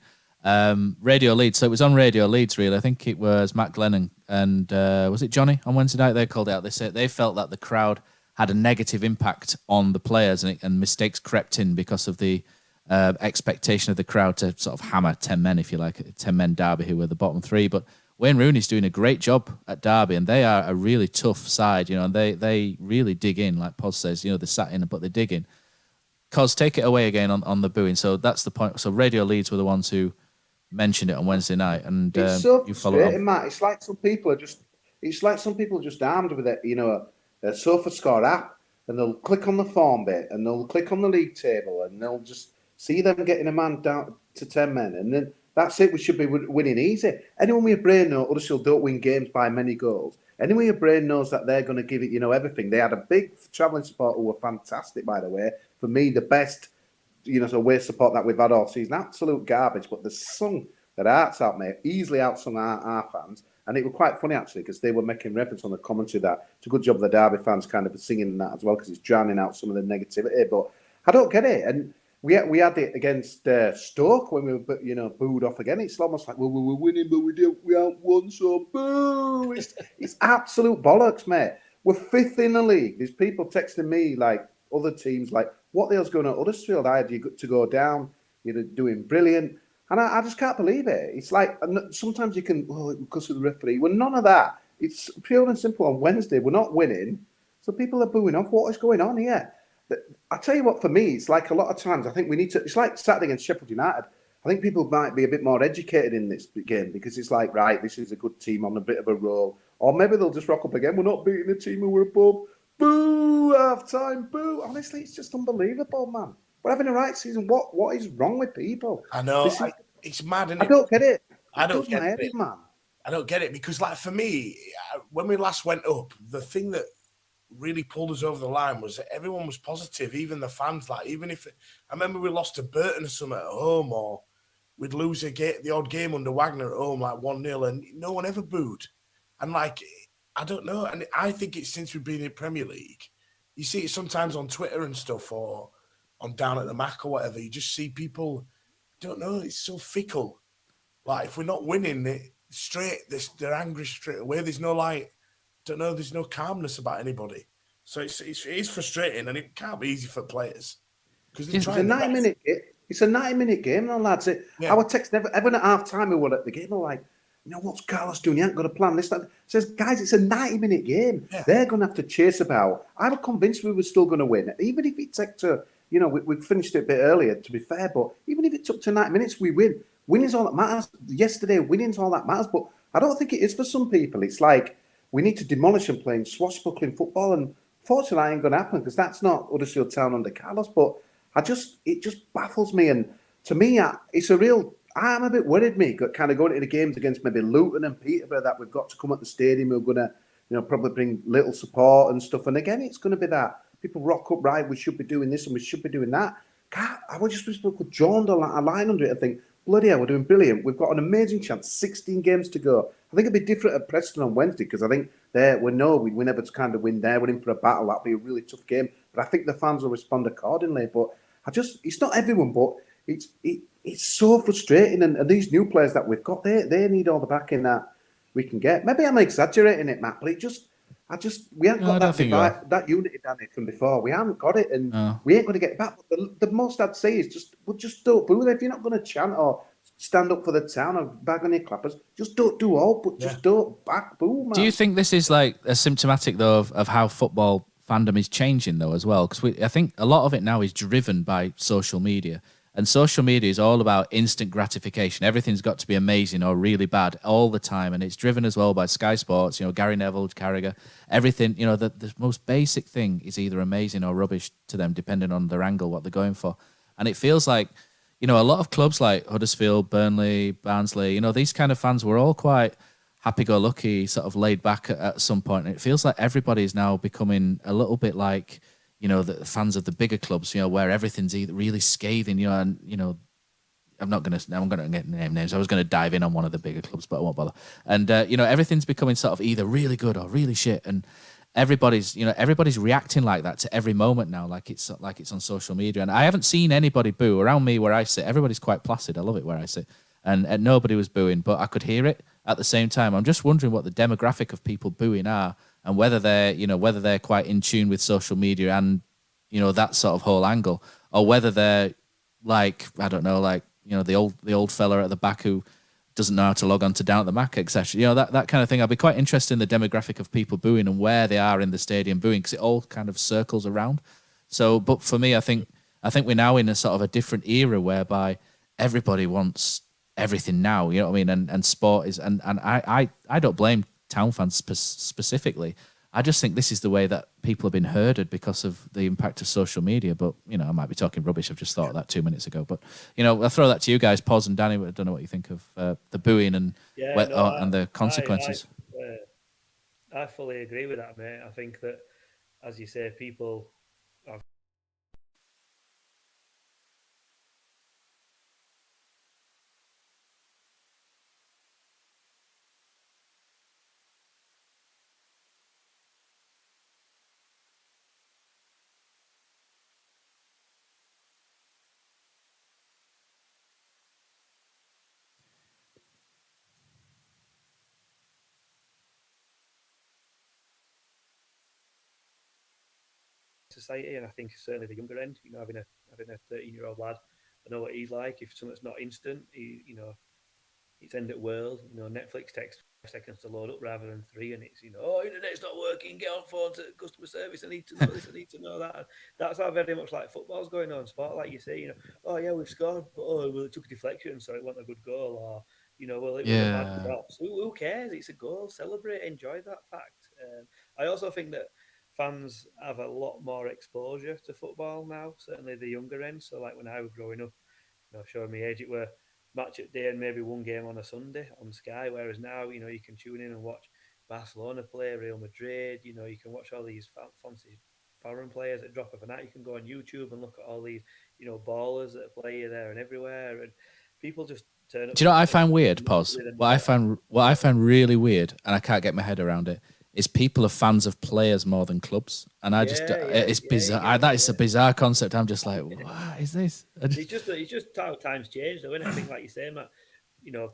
Radio Leeds. So it was on Radio Leeds, really. I think it was Matt Glennon and was it Johnny on Wednesday night? They called it out. They said they felt that the crowd had a negative impact on the players, and mistakes crept in because of the expectation of the crowd to sort of hammer 10 men, if you like, 10 men Derby, who were the bottom 3. But Wayne Rooney's doing a great job at Derby, and they are a really tough side, and they really dig in, like Poz says, they sat in, but they dig in. Cos, take it away again on the booing. So that's the point. So Radio Leeds were the ones who mentioned it on Wednesday night, and it's so you follow it, Matt. It's like some people are just armed with it, a SofaScore app, and they'll click on the form bit, and they'll click on the league table, and they'll just see them getting a man down to 10 men, and then that's it. We should be winning easy. Anyone with a brain knows Huddersfield don't win games by many goals. Anyone with a brain knows that they're going to give it, everything. They had a big travelling support who were fantastic, by the way. For me, the best, away support that we've had all season. Absolute garbage, but they sung their hearts out, mate. Easily outsung our fans. And it was quite funny, actually, because they were making reference on the commentary that it's a good job the Derby fans kind of singing that as well, because it's drowning out some of the negativity. But I don't get it. And we had it against Stoke when we were, booed off again. It's almost like, well, we were winning, but we haven't won, so boo! It's absolute bollocks, mate. We're 5th in the league. There's people texting me, like, other teams, like, what the hell's going on at Huddersfield? I had you to go down. You're doing brilliant. And I just can't believe it. It's like, sometimes you can, because of the referee. Well, none of that. It's pure and simple. On Wednesday, we're not winning. So people are booing off. What is going on here? I tell you what, for me, it's like a lot of times, I think we need to, it's like Saturday against Sheffield United. I think people might be a bit more educated in this game, because it's like, right, this is a good team on a bit of a roll. Or maybe they'll just rock up again. We're not beating the team who were above. Boo, half-time, boo. Honestly, it's just unbelievable, man. We're having a right season. What is wrong with people? I know. It's mad, isn't it? I don't get it. I don't get it, man. I don't get it, because, like, for me, when we last went up, the thing that really pulled us over the line was that everyone was positive, even the fans. Like, even if I remember we lost to Burton or something at home, or we'd lose the odd game under Wagner at home, like 1-0, and no one ever booed. And, like, I don't know. And I think it's since we've been in Premier League. You see it sometimes on Twitter and stuff, or on Down at the Mac or whatever. You just see people, don't know, it's so fickle. Like, if we're not winning, they're angry straight away. There's no, like, don't know, there's no calmness about anybody. So it is frustrating, and it can't be easy for players. Because it's a 90-minute game. It's a 90-minute game, now, lads. Our text, everyone at half-time who were at the game are like, what's Carlos doing? He ain't got a plan. This, that. Says, guys, it's a 90-minute game. Yeah. They're going to have to chase about. I was convinced we were still going to win. Even if it took to, we finished it a bit earlier, to be fair, but even if it took to 90 minutes, we win. Winning's all that matters. Yesterday, winning's all that matters, but I don't think it is for some people. It's like, we need to demolish them playing swashbuckling football, and fortunately, that ain't going to happen, because that's not Huddersfield Town under Carlos, but it just baffles me, and to me, I'm a bit worried, me, kind of going into the games against maybe Luton and Peterborough that we've got to come at the stadium. We're going to, probably bring little support and stuff. And again, it's going to be that people rock up, right? We should be doing this and we should be doing that. I would just wish we could join a line under it and think, bloody hell, we're doing brilliant. We've got an amazing chance. 16 games to go. I think it'd be different at Preston on Wednesday, because I think we never kind of win there. We're in for a battle. That'll be a really tough game. But I think the fans will respond accordingly. But it's not everyone, but it's so frustrating, and these new players that we've got, they need all the backing that we can get. Maybe I'm exaggerating it, Matt, but we haven't got that unity down here from before. We haven't got it, and we ain't going to get it back. But the most I'd say is just don't boo them. If you're not going to chant or stand up for the town or bag on your clappers, just don't do all, but just don't back boo, man. Do you think this is like a symptomatic though of how football fandom is changing though as well? Because I think a lot of it now is driven by social media. And social media is all about instant gratification. Everything's got to be amazing or really bad all the time. And it's driven as well by Sky Sports, Gary Neville, Carragher, everything. The most basic thing is either amazing or rubbish to them, depending on their angle, what they're going for. And it feels like, a lot of clubs like Huddersfield, Burnley, Barnsley, these kind of fans were all quite happy-go-lucky, sort of laid back at some point. And it feels like everybody is now becoming a little bit like, the fans of the bigger clubs, where everything's either really scathing, and I'm going to get name names. I was going to dive in on one of the bigger clubs, but I won't bother. And everything's becoming sort of either really good or really shit, and everybody's reacting like that to every moment now, like it's on social media. And I haven't seen anybody boo around me where I sit. Everybody's quite placid. I love it where I sit, and nobody was booing, but I could hear it at the same time. I'm just wondering what the demographic of people booing are. And whether they're quite in tune with social media and that sort of whole angle, or whether they're like, I don't know, like the old fella at the back who doesn't know how to log on to Down at the Mac, etc. That kind of thing. I'd be quite interested in the demographic of people booing and where they are in the stadium booing, because it all kind of circles around. So, but for me, I think we're now in a sort of a different era whereby everybody wants everything now. You know what I mean? And sport is, and I don't blame town fans specifically. I just think this is the way that people have been herded because of the impact of social media. But I might be talking rubbish. I've just thought of that 2 minutes ago. But I'll throw that to you guys, Poz and Danny. I don't know what you think of the booing and the consequences. I fully agree with that, mate. I think that, as you say, people have society, and I think certainly the younger end, having a 13-year-old lad, I know what he's like. If something's not instant, it's end at world. Netflix takes 5 seconds to load up rather than 3, and it's internet's not working. Get on phone to customer service. I need to know this. I need to know that. And that's how very much like football's going on. Sport, like you say, oh yeah, we've scored, but it took a deflection, so it wasn't a good goal, or it was a bad cross. Who cares? It's a goal. Celebrate, enjoy that fact. I also think that fans have a lot more exposure to football now, certainly the younger end. So like when I was growing up, showing my age, it were match at day and maybe one game on a Sunday on Sky, whereas now, you can tune in and watch Barcelona play, Real Madrid, you can watch all these fancy foreign players at drop of a hat. You can go on YouTube and look at all these, ballers that play there and everywhere, and people just turn up. Do you know what I find weird, Poz? What I find really weird, and I can't get my head around it, is people are fans of players more than clubs, and it's bizarre. That is a bizarre concept. I'm just like, what is this? It's just how times change, though, isn't it? I think, like you say, Matt,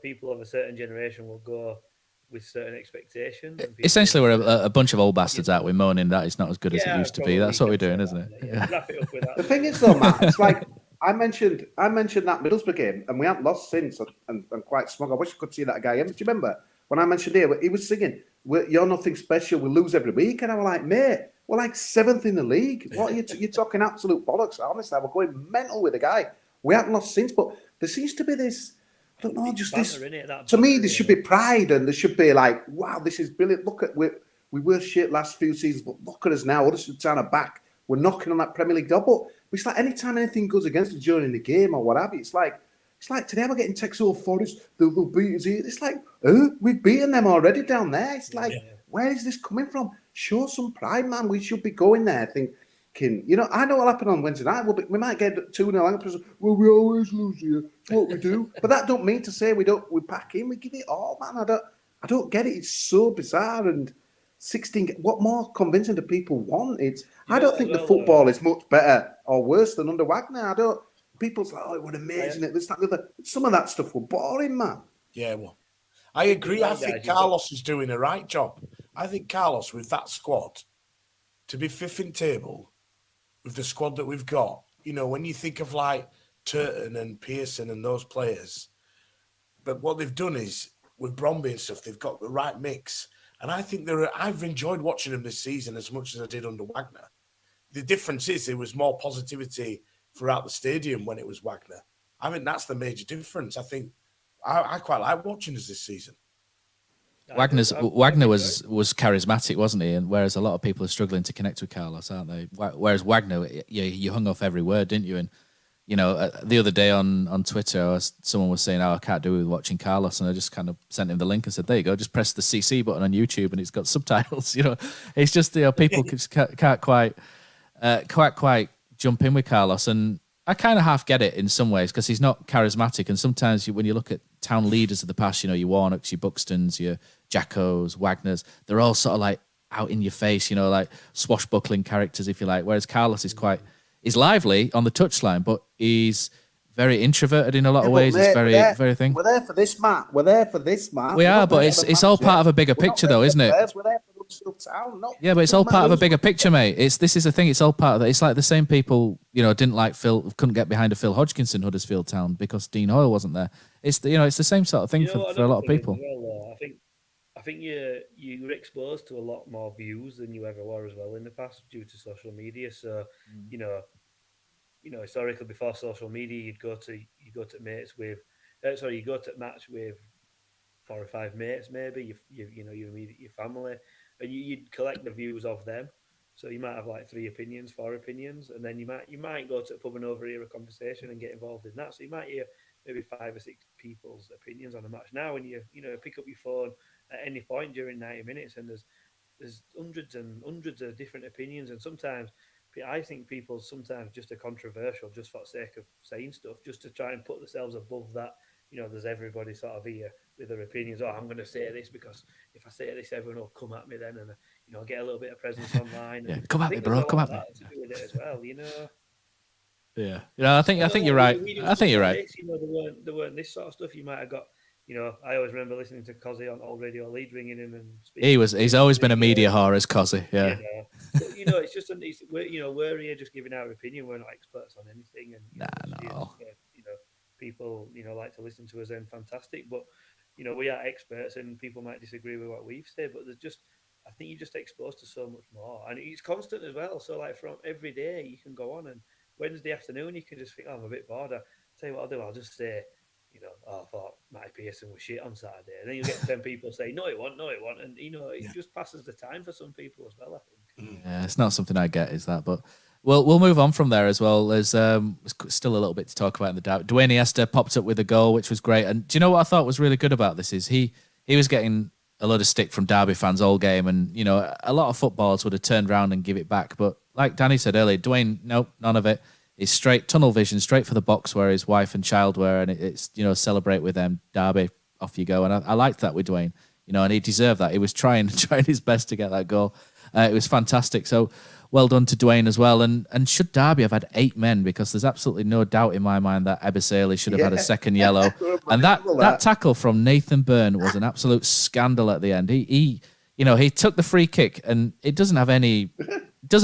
people of a certain generation will go with certain expectations. Essentially, we're a bunch of old bastards out. We're moaning that it's not as good as it used to be. That's what we're doing, isn't it? Wrap it up with that. The thing is, though, Matt, it's like I mentioned that Middlesbrough game, and we haven't lost since. And I'm quite smug. I wish I could see that guy again. Do you remember when I mentioned here? He was singing, "You're nothing special. We lose every week," and I was like, "Mate, we're like 7th in the league. What are you're talking absolute bollocks?" Honestly, I was going mental with the guy. We haven't lost since, but there seems to be this. I don't know, just this. To me, there should be pride, and there should be like, "Wow, this is brilliant. Look at we were shit last few seasons, but look at us now. Huddersfield Town are back. We're knocking on that Premier League door." But it's like anytime anything goes against us during the game or what have you, it's like today we're getting texts, "Oh, Forest, they'll beat us here." It's like, we've beaten them already down there. It's like, where is this coming from? Show some pride, man. We should be going there thinking, I know what'll happen on Wednesday night. We might get 2-0. Well, we always lose here. It's what we do. But that don't mean to say we pack in. We give it all, man. I don't get it. It's so bizarre. And 16. What more convincing do people want? I don't think the football is much better or worse than under Wagner. People's like, "Oh, it was amazing." Some of that stuff were boring, man. Yeah, well, I agree. I think Carlos is doing a right job. I think Carlos, with that squad, to be fifth in table, with the squad that we've got, you know, when you think of like Turton and Pearson and those players, but what they've done is with Bromby and stuff, they've got the right mix. And I think I've enjoyed watching them this season as much as I did under Wagner. The difference is there was more positivity throughout the stadium when it was Wagner. I think that's the major difference. I think I quite like watching us this season. Wagner was charismatic, wasn't he? And whereas a lot of people are struggling to connect with Carlos, aren't they? Whereas Wagner, you hung off every word, didn't you? And you know, the other day on Twitter, someone was saying, "Oh, I can't do with watching Carlos," and I just kind of sent him the link and said, "There you go, just press the CC button on YouTube, and it's got subtitles." You know, it's just people can't quite jump in with Carlos, and I kind of half get it in some ways because he's not charismatic. And sometimes when you look at town leaders of the past, you know, your Warnocks, your Buxtons, your Jackos, Wagners, they're all sort of like out in your face, you know, like swashbuckling characters, if you like. Whereas Carlos is he's lively on the touchline, but he's very introverted in a lot of ways. Mate, it's very thing. We're there for this, Matt. We are, but it's all part of a bigger picture, though, isn't it? We're there for Huddersfield Town. Yeah, but it's all part of a bigger picture, mate. This is the thing. It's all part of that. It's like the same people, you know, didn't like couldn't get behind a Phil Hodgkinson Huddersfield Town because Dean Hoyle wasn't there. It's the same sort of thing for a lot of people. I think you're exposed to a lot more views than you ever were as well in the past due to social media. So, you know, historically before social media, you go to match with 4 or 5 mates, maybe your family, and you'd collect the views of them. So you might have like 3 opinions, 4 opinions, and then you might go to the pub and overhear a conversation and get involved in that. So you might hear maybe 5 or 6 people's opinions on a match. Now, when you pick up your phone at any point during 90 minutes, and there's hundreds and hundreds of different opinions, and sometimes I think people sometimes just are controversial just for the sake of saying stuff, just to try and put themselves above that. You know, there's everybody sort of here with their opinions. Oh, I'm going to say this because if I say this, everyone will come at me then, and get a little bit of presence online. Yeah, come at me, bro. Come at me. To do with it as well, you know. Yeah, I think you're right. I think you're right. There weren't this sort of stuff. You might have got. I always remember listening to Kosi on old Radio Leeds ringing in and speaking. He's always been a media whore, as Kosi. Yeah. But, it's just we're here just giving our opinion. We're not experts on anything, and no. People like to listen to us, and fantastic. But we are experts, and people might disagree with what we've said. But I think you're just exposed to so much more, and it's constant as well. So like from every day, you can go on, and Wednesday afternoon, you can just think, I'm a bit bored. I'll tell you what I'll do. I'll just say, I thought Matty Pearson was shit on Saturday. And then you get 10 people say, no, it won't. And, it just passes the time for some people as well, I think. Yeah, it's not something I get, is that? But we'll move on from there as well. There's still a little bit to talk about in the doubt. Dwayne Iniesta popped up with a goal, which was great. And do you know what I thought was really good about this is he was getting a load of stick from Derby fans all game. And, a lot of footballers would have turned around and give it back. But like Danny said earlier, Dwayne, nope, none of it. He's straight tunnel vision, straight for the box where his wife and child were, and it's celebrate with them. Derby, off you go. And I liked that with Dwayne, and he deserved that. He was trying his best to get that goal. It was fantastic. So well done to Dwayne as well. And should Derby have had 8 men, because there's absolutely no doubt in my mind that Ebisele should have had a second yellow. And that tackle from Nathan Byrne was an absolute scandal at the end. He took the free kick, and it doesn't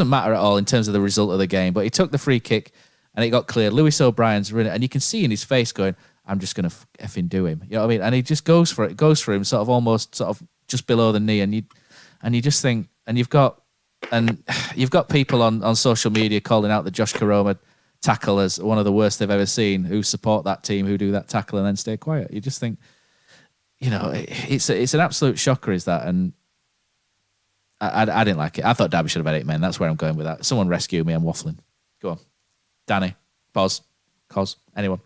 matter at all in terms of the result of the game, but he took the free kick and it got cleared. Lewis O'Brien's running, and you can see in his face going, I'm just going to effing do him. You know what I mean? And he just goes for him sort of just below the knee. And you just think, and you've got people on social media calling out the Josh Kirrane tackle as one of the worst they've ever seen, who support that team, who do that tackle and then stay quiet. You just think, it's an absolute shocker, is that? And I didn't like it. I thought Derby should have had 8 men. That's where I'm going with that. Someone rescue me. I'm waffling. Go on. Danny, Poz, anyone.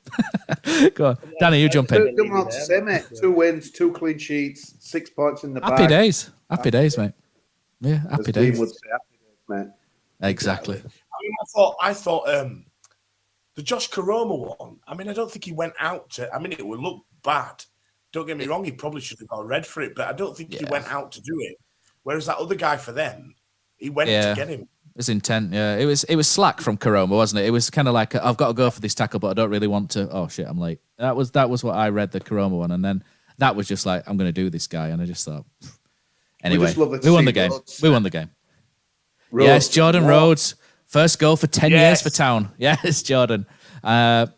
Go on. Danny, you jump in. Don't know what to say, mate. 2 wins, 2 clean sheets, 6 points in the bag. Happy days, mate. Yeah, happy days. Would say happy days, mate. Exactly. I thought the Josh Kirrane one, I don't think he went out to, it would look bad. Don't get me wrong, he probably should have got red for it, but I don't think he went out to do it. Whereas that other guy for them, he went to get him. It was intent, yeah. It was slack from Kirrane, wasn't it? It was kind of like, I've got to go for this tackle, but I don't really want to. Oh shit, I'm late. That was what I read, the Kirrane one, and then that was just like, I'm going to do this guy. And I just thought, anyway, just love we won the game. Rhodes. We won the game. Rhodes. Yes, Jordan Rhodes. First goal for 10 years Yes. for Town. Yes, Jordan. Ward,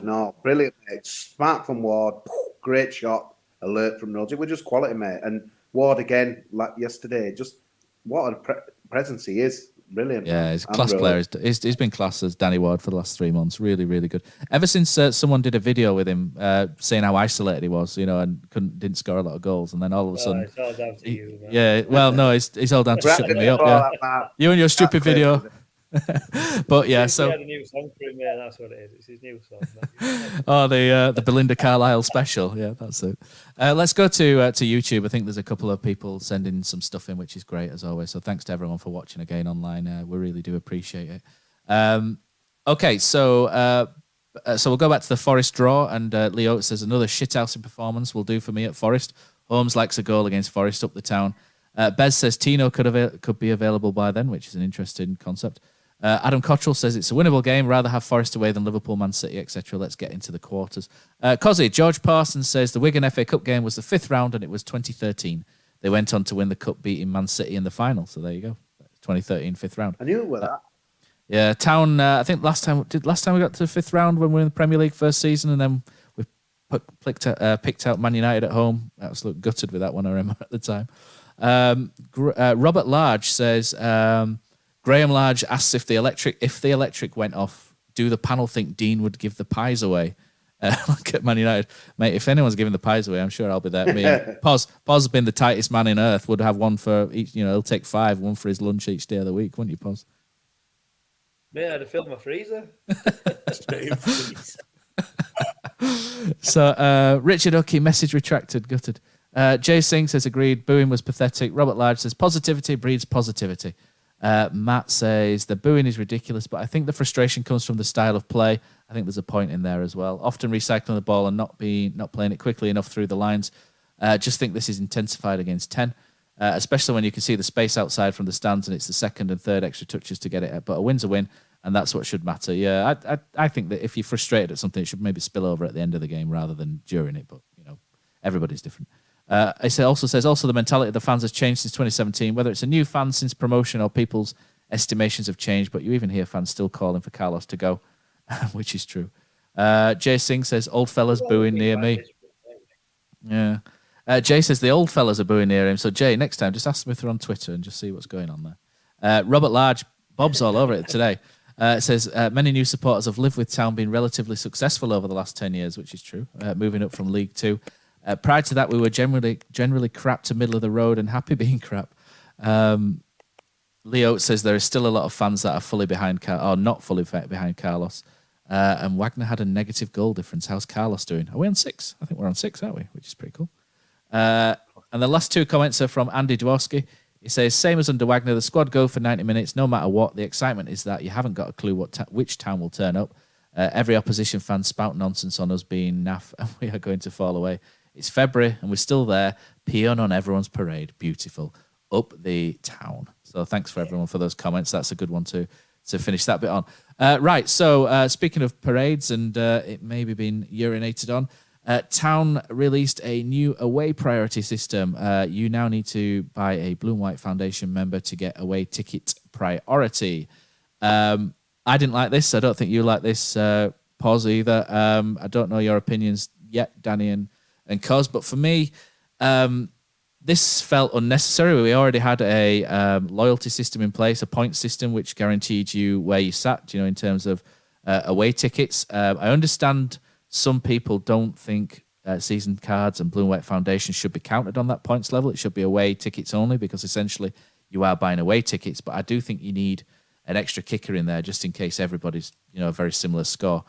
no, brilliant, mate. Smart from Ward. Great shot. Alert from Rhodes. It was just quality, mate. And Ward again, like yesterday, just what a presence he is. Brilliant. Yeah, he's a class player. He's been class as Danny Ward for the last 3 months. Really, really good. Ever since someone did a video with him saying how isolated he was, and didn't score a lot of goals, and then all of a sudden, it's all down to you, man. yeah. Well, no, it's all down to shutting me up. Yeah, you and your stupid video. But yeah, so He had a new song for him, yeah, that's what it is. It's his new song. the Belinda Carlisle special. Yeah, that's it. Let's go to YouTube. I think there's a couple of people sending some stuff in, which is great as always. So thanks to everyone for watching again online. We really do appreciate it. Okay, so we'll go back to the Forest draw, and Leo says another shithousing performance will do for me at Forest. Holmes likes a goal against Forest up the town. Bez says Tino could be available by then, which is an interesting concept. Adam Cottrell says it's a winnable game. Rather have Forest away than Liverpool, Man City, etc. Let's get into the quarters. Kosi, George Parsons says the Wigan FA Cup game was the 5th round and it was 2013. They went on to win the cup, beating Man City in the final. So there you go, 2013 5th round. I knew it was that. Yeah, Town. I think last time we got to the 5th round when we were in the Premier League first season, and then we picked out Man United at home. I was gutted with that one. I remember at the time. Robert Large says. Graham Large asks if the electric went off, do the panel think Dean would give the pies away? Look at Man United. Mate, if anyone's giving the pies away, I'm sure I'll be there. Me and Poz has been the tightest man in earth, would have one for each, he'll take 5, one for his lunch each day of the week, wouldn't you, Poz? Yeah, I'd have filled my freezer. So, Richard Ucky, message retracted, gutted. Jay Singh says agreed, booing was pathetic. Robert Large says positivity breeds positivity. Matt says the booing is ridiculous, but I think the frustration comes from the style of play. I think there's a point in there as well. Often recycling the ball and not playing it quickly enough through the lines. Just think this is intensified against 10, especially when you can see the space outside from the stands and it's the second and third extra touches to get it. But a win's a win, and that's what should matter. Yeah, I think that if you're frustrated at something, it should maybe spill over at the end of the game rather than during it. But everybody's different. It also says the mentality of the fans has changed since 2017. Whether it's a new fan since promotion or people's estimations have changed, but you even hear fans still calling for Carlos to go, which is true. Jay Singh says old fellas booing near me. Yeah. Jay says the old fellas are booing near him. So Jay, next time just ask them if they're on Twitter and just see what's going on there. Robert Large, Bob's all over it today. It says many new supporters have lived with Town being relatively successful over the last 10 years, which is true. Moving up from League 2. Prior to that, we were generally crap to middle of the road and happy being crap. Leo says there is still a lot of fans that are fully behind or not fully behind Carlos. And Wagner had a negative goal difference. How's Carlos doing? Are we on 6? I think we're on 6, aren't we? Which is pretty cool. And the last 2 comments are from Andy Dworski. He says, same as under Wagner, the squad go for 90 minutes, no matter what. The excitement is that you haven't got a clue which Town will turn up. Every opposition fan spout nonsense on us being naff, and we are going to fall away. It's February and we're still there. Peon on everyone's parade. Beautiful. Up the Town. So thanks for everyone for those comments. That's a good one to finish that bit on. Right. So speaking of parades and it maybe been urinated on, Town released a new away priority system. You now need to buy a Blue and White Foundation member to get away ticket priority. I didn't like this. I don't think you like this, Poz, either. I don't know your opinions yet, Danny and Cos, but for me, this felt unnecessary. We already had a loyalty system in place, a point system, which guaranteed you where you sat, in terms of away tickets. I understand some people don't think season cards and Blue and White Foundation should be counted on that points level. It should be away tickets only because essentially you are buying away tickets. But I do think you need an extra kicker in there just in case everybody's, a very similar score.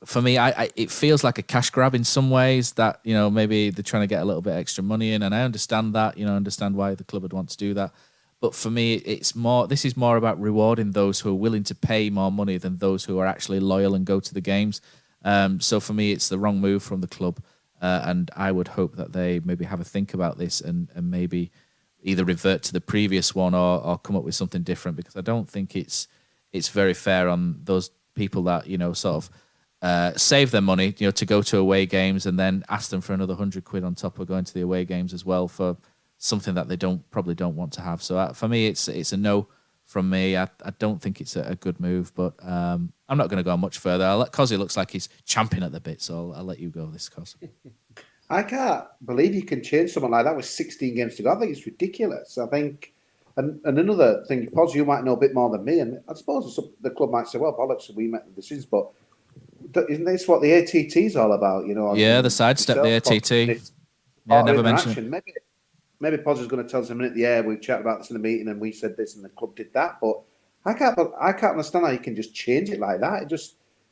For me, it feels like a cash grab in some ways that, maybe they're trying to get a little bit extra money in. And I understand that, understand why the club would want to do that. But for me, this is more about rewarding those who are willing to pay more money than those who are actually loyal and go to the games. So for me, it's the wrong move from the club. And I would hope that they maybe have a think about this and maybe either revert to the previous one or come up with something different, because I don't think it's very fair on those people that, sort of save their money, to go to away games and then ask them for another £100 on top of going to the away games as well for something that they probably don't want to have. So for me, it's a no from me. I don't think it's a good move, but I'm not going to go much further. Kosi looks like he's champing at the bit, so I'll let you go this, Kosi. I can't believe you can change something like that with 16 games to go. I think it's ridiculous. I think, and another thing, Poz, you might know a bit more than me, and I suppose the club might say, well, bollocks, we make the decisions, but isn't this what the ATT is all about? Yeah, the sidestep, the ATT. Yeah, never mentioned it. Maybe Poz is going to tell us in a minute, yeah, we chatted about this in the meeting and we said this and the club did that, but I can't understand how you can just change it like that.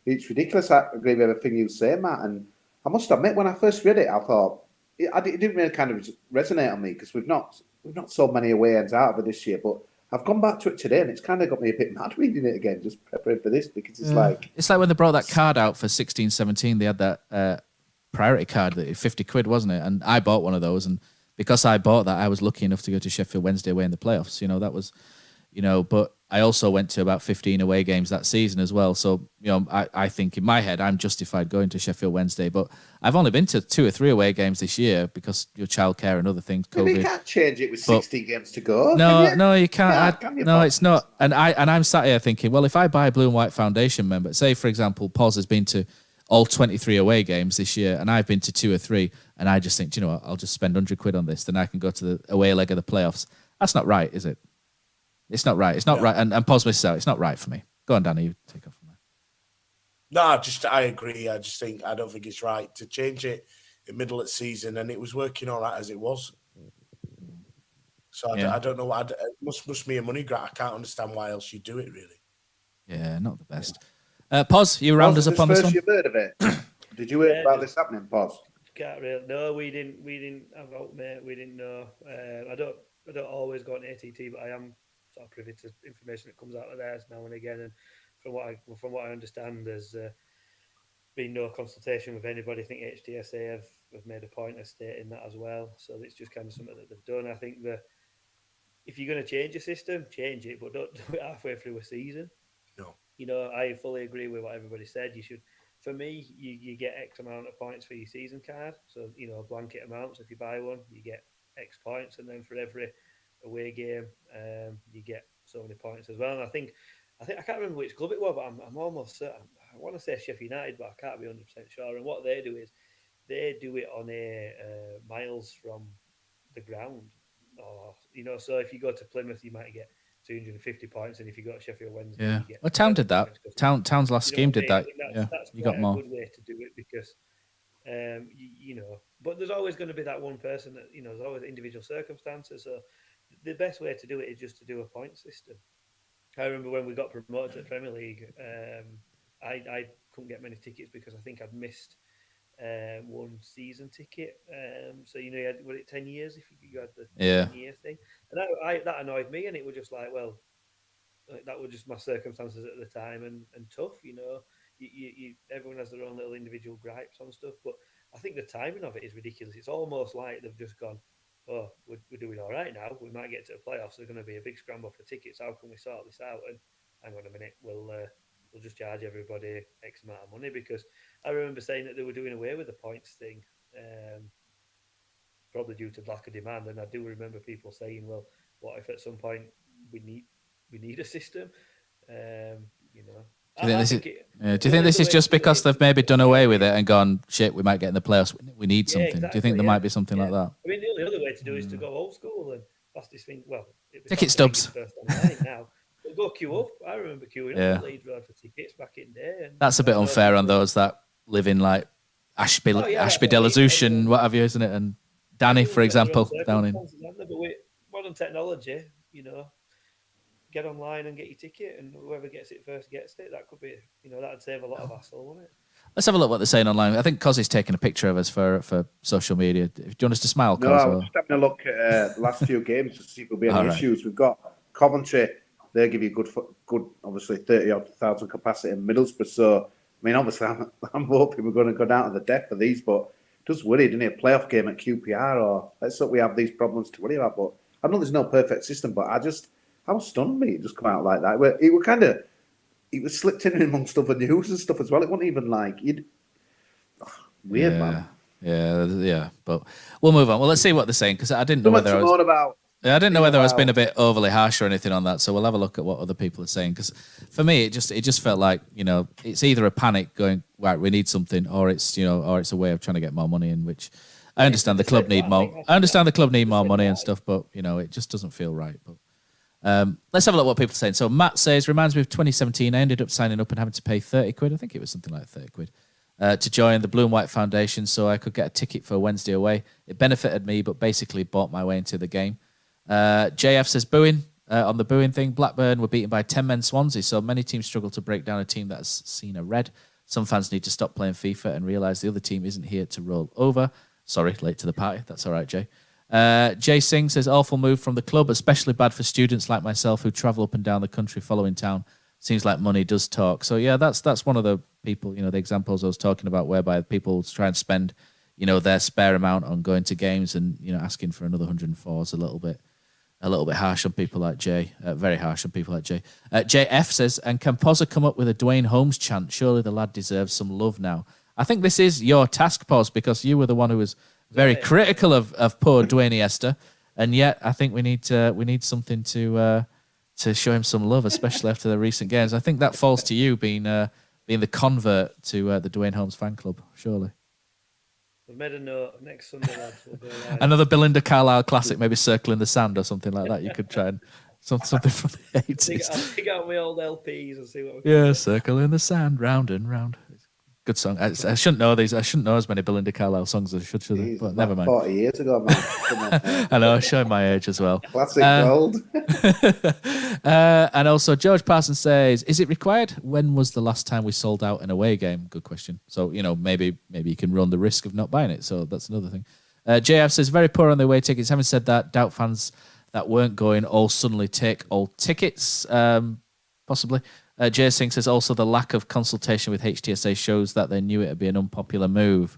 It's ridiculous. I agree with everything you say, Matt, and I must admit, when I first read it, I thought it didn't really kind of resonate on me because we've not sold many away ends out of it this year. But I've gone back to it today, and it's kind of got me a bit mad reading it again, just preparing for this because it's like when they brought that card out for 16-17. They had that priority card, that £50, wasn't it? And I bought one of those, and because I bought that, I was lucky enough to go to Sheffield Wednesday away in the playoffs. That was, but I also went to about 15 away games that season as well. So, I think in my head, I'm justified going to Sheffield Wednesday. But I've only been to 2 or 3 away games this year because your childcare and other things. COVID. You can't change it with 16 games to go. No, you can't. No, it's not. And I'm sat here thinking, well, if I buy a Blue and White Foundation member, say, for example, Poz has been to all 23 away games this year, and I've been to 2 or 3, and I just think, what, I'll just spend £100 on this, then I can go to the away leg of the playoffs. That's not right, is it? It's not right. It's not right. And Poz misses out. It's not right for me. Go on, Danny. You take off from there. No, I agree. I don't think it's right to change it in middle of the season, and it was working all right as it was. So I don't know. It must be a money grab. I can't understand why else you do it, really. Yeah, not the best. Poz, you round us up on this one? You've heard of it? Did you hear about this happening, Poz? Can't really. No, we didn't. I've out, mate. We didn't know. I don't always go on ATT, but I am sort of privy to information that comes out of there now and again. And from what I understand, there's been no consultation with anybody. I think HTSA have made a point of stating that as well. So it's just kind of something that they've done. I think that if you're going to change a system, change it, but don't do it halfway through a season. No. I fully agree with what everybody said. You should. For me, you get X amount of points for your season card. So, a blanket amount. So if you buy one, you get X points. And then for every away game, you get so many points as well. And I think I can't remember which club it was, but I'm almost certain. I want to say Sheffield United, but I can't be 100% sure. And what they do is they do it on miles from the ground. Or, so if you go to Plymouth, you might get 250 points, and if you go to Sheffield Wednesday, you get. Well, Town did that. Town's last scheme did that. That's you got more. A good way to do it because, but there's always going to be that one person that there's always individual circumstances. So the best way to do it is just to do a point system. I remember when we got promoted to the Premier League, I couldn't get many tickets because I think I'd missed one season ticket. So you had 10 years if you had the 10-year thing, and that annoyed me. And it was just like, well, that was just my circumstances at the time and tough. You everyone has their own little individual gripes on stuff, but I think the timing of it is ridiculous. It's almost like they've just gone, oh, we're doing all right now. We might get to the playoffs. There's going to be a big scramble for tickets. How can we sort this out? And hang on a minute, we'll just charge everybody X amount of money, because I remember saying that they were doing away with the points thing, probably due to lack of demand. And I do remember people saying, well, what if at some point we need a system? Do you think this is just because they've maybe done away with it and gone, shit, we might get in the playoffs, we need something? Exactly, do you think there might be something like that? I mean, the only other way to do is to go old school and fastest thing. Well, ticket stubs. First online now. But go queue up. I remember queuing up at Leeds Road for tickets back in the day. And that's a bit unfair on those that live in like Ashby Delazouche, what have you, isn't it? And Danny, for example, down in. But with modern technology, get online and get your ticket, and whoever gets it first gets it. That could be, that'd save a lot of hassle, wouldn't it? Let's have a look what they're saying online. I think Kosi's taking a picture of us for social media. Do you want us to smile, Kos? No, I was just having a look at the last few games to see if there'll be any issues. We've got Coventry. They give you good, obviously 30,000 capacity in Middlesbrough. So, I mean, obviously, I'm hoping we're going to go down to the death for these, but it does worry, doesn't it? A playoff game at QPR, or let's hope we have these problems to worry about. But I know there's no perfect system, but I was stunned me it just come out like that. It were kind of he was slipped in amongst other news and stuff as well. It wasn't even like weird, man. Yeah. But we'll move on. Well, let's see what they're saying because I didn't know whether I didn't know whether I was being a bit overly harsh or anything on that. So we'll have a look at what other people are saying because for me, it just felt like it's either a panic going right, we need something, or it's or it's a way of trying to get more money in. Which I understand the club need more. I understand the club need more money and stuff, but it just doesn't feel right. But let's have a look at what people are saying. So Matt says, reminds me of 2017. I ended up signing up and having to pay 30 quid. I think it was something like 30 quid. To join the Blue and White Foundation so I could get a ticket for Wednesday away. It benefited me, but basically bought my way into the game. JF says, booing on the booing thing. Blackburn were beaten by 10 men Swansea, so many teams struggle to break down a team that has seen a red. Some fans need to stop playing FIFA and realise the other team isn't here to roll over. Sorry, late to the party. That's all right, Jay. Jay Singh says, awful move from the club, especially bad for students like myself who travel up and down the country following town. Seems like money does talk. So, yeah, that's one of the people, the examples I was talking about whereby people try and spend, their spare amount on going to games and, asking for another 104 is a little bit harsh on people like Jay. Very harsh on people like Jay. JF says, and can Pozza come up with a Dwayne Holmes chant? Surely the lad deserves some love now. I think this is your task, Poz, because you were the one who was very critical of poor Dwayne Iniesta, and yet I think we need something to show him some love, especially after the recent games. I think that falls to you being the convert to the Dwayne Holmes fan club, surely. We've made a note. Next Sunday, lads, we'll go live. Another Belinda Carlisle classic, maybe Circle in the Sand or something like that. You could try and something from the 80s. I'll dig out my old LPs and see what we can Yeah, do. Circle in the Sand, round and round. Good song. I shouldn't know these. I shouldn't know as many Belinda Carlisle songs as I should I? But never mind. 40 years ago, man. Come on, I know, showing my age as well. Classic gold. And also, George Parsons says, is it required? When was the last time we sold out an away game? Good question. So, maybe you can run the risk of not buying it. So that's another thing. JF says, very poor on the away tickets. Having said that, doubt fans that weren't going all suddenly take all tickets, possibly. Jay Singh says, also the lack of consultation with HTSA shows that they knew it would be an unpopular move.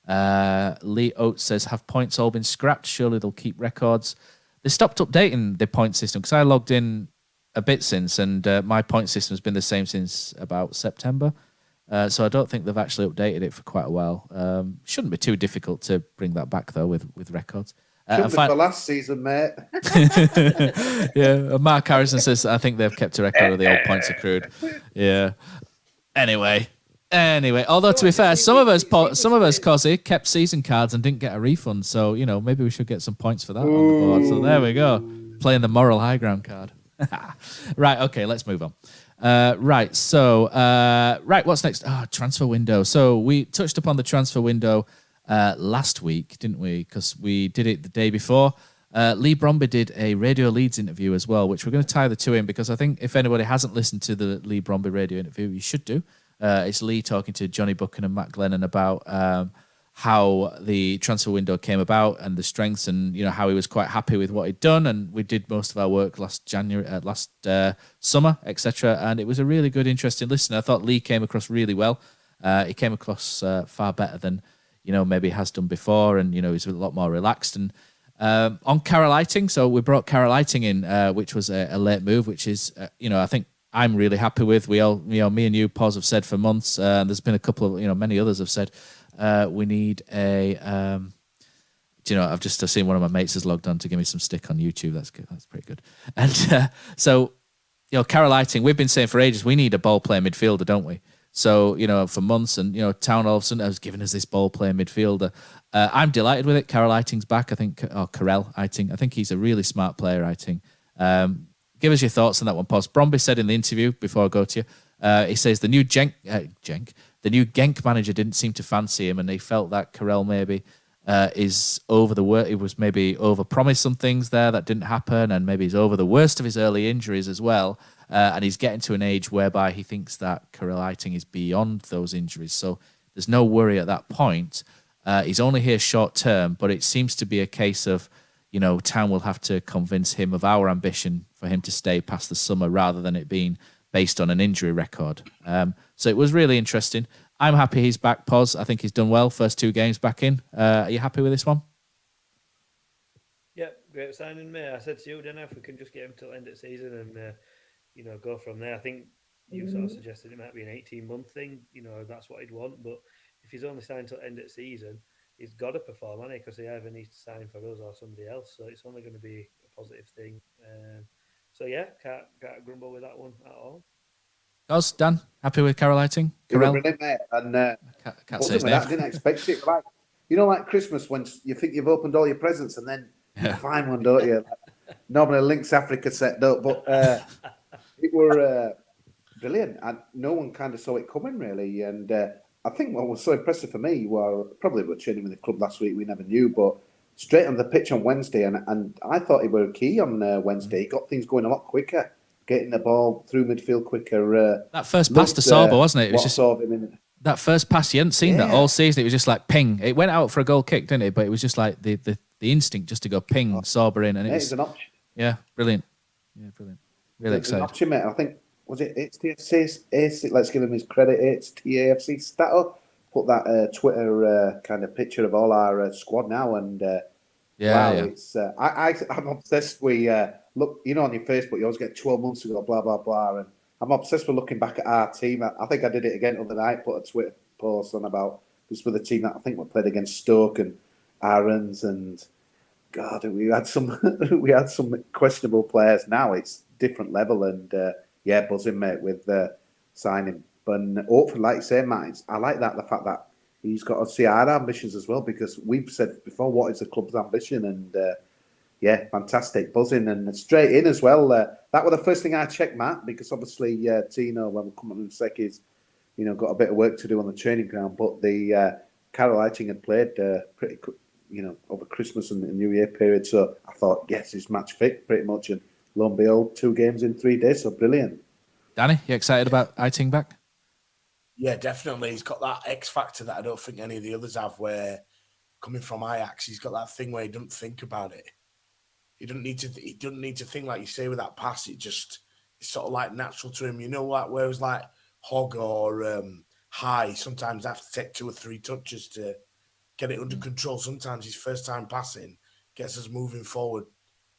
Lee Oates says, have points all been scrapped? Surely they'll keep records. They stopped updating the point system because I logged in a bit since, and my point system has been the same since about September. So I don't think they've actually updated it for quite a while. Shouldn't be too difficult to bring that back, though, with records. Shouldn't be for last season, mate. Yeah, Mark Harrison says, I think they've kept a record of the old points accrued. Yeah. Anyway, although to be fair, some of us, Kosi, kept season cards and didn't get a refund. So, maybe we should get some points for that on the board. So there we go. Playing the moral high ground card. Right, okay, let's move on. Right, what's next? Transfer window. So we touched upon the transfer window last week, didn't we? Because we did it the day before. Leigh Bromby did a Radio Leeds interview as well, which we're going to tie the two in because I think if anybody hasn't listened to the Leigh Bromby radio interview, you should do. It's Leigh talking to Johnny Buchan and Matt Glennon about how the transfer window came about and the strengths, and how he was quite happy with what he'd done. And we did most of our work last summer, etc. And it was a really good, interesting listen. I thought Leigh came across really well. He came across far better than maybe has done before, and he's a lot more relaxed. And on Carol Lighting, so we brought Carol Lighting in, which was a late move, which is I think I'm really happy with. We all, me and you, Poz, have said for months, and there's been a couple of, many others have said we need a. I've just seen one of my mates has logged on to give me some stick on YouTube. That's good. That's pretty good. And so, Carol Lighting, we've been saying for ages we need a ball player midfielder, don't we? So, for months, and, Town all of a sudden has given us this ball player midfielder. I'm delighted with it. Carol Lighting's back, I think, Carell Lighting. I think he's a really smart player, I think. Give us your thoughts on that one, Poz. Bromby said in the interview, before I go to you, he says the new the new Genk manager didn't seem to fancy him, and they felt that Carell maybe is over the worst. He was maybe over-promised some things there that didn't happen, and maybe he's over the worst of his early injuries as well. And he's getting to an age whereby he thinks that Carell Lighting is beyond those injuries. So there's no worry at that point. He's only here short term, but it seems to be a case of, Town will have to convince him of our ambition for him to stay past the summer rather than it being based on an injury record. So it was really interesting. I'm happy he's back, Poz. I think he's done well. First 2 games back in. Are you happy with this one? Yeah, great signing, mate. I said to you, didn't I, if we can just get him till the end of the season and, go from there. I think you sort of suggested it might be an 18-month thing. That's what he'd want. But if he's only signed till end of season, he's got to perform, hasn't he? Because he either needs to sign for us or somebody else. So it's only going to be a positive thing. So yeah, can't grumble with that one at all. Guys, Dan, happy with Carol Lighting? Carrell? Brilliant, mate. And can't say his name. I didn't expect it. Like Christmas, when you think you've opened all your presents and then you find one, don't you? Normally, Lynx Africa set up, but it were brilliant. And no one kind of saw it coming, really. And I think what was so impressive for me probably were training with the club last week. We never knew, but straight on the pitch on Wednesday, and I thought he were key on Wednesday. He got things going a lot quicker, getting the ball through midfield quicker. That first pass to Sorbo, wasn't it? It was just that first pass. You hadn't seen that all season. It was just like ping. It went out for a goal kick, didn't it? But it was just like the instinct just to go ping Sorbo in, and it's an option. Yeah, brilliant. Yeah, brilliant. Really excited. An option, mate. I think was it HTFC? Let's give him his credit. HTAFC Stato put that Twitter kind of picture of all our squad now, and it's I'm obsessed with look. On your Facebook, you always get 12 months ago, blah blah blah, and I'm obsessed with looking back at our team. I think I did it again the other night. Put a Twitter post on about this with a team that I think we played against Stoke and Aaron's, and God, we had some questionable players. Now it's different level, and buzzing, mate, with signing. But hopefully, like you say, Matt, I like the fact that he's got to see our ambitions as well, because we've said before, what is the club's ambition? And fantastic, buzzing, and straight in as well. That was the first thing I checked, Matt, because obviously Tino, when we come on in a sec, is got a bit of work to do on the training ground. But the Carol Lighting had played pretty quick, over Christmas and the New Year period. So I thought, yes, he's match fit pretty much, and lo and behold, 2 games in 3 days. So brilliant. Danny, you excited about Lighting back? Yeah, definitely. He's got that X factor that I don't think any of the others have, where coming from Ajax, he's got that thing where he doesn't think about it. He doesn't need to think, like you say, with that pass. It's sort of like natural to him. Whereas like Hogg or High sometimes have to take 2 or 3 touches to get it under control. Sometimes his first time passing gets us moving forward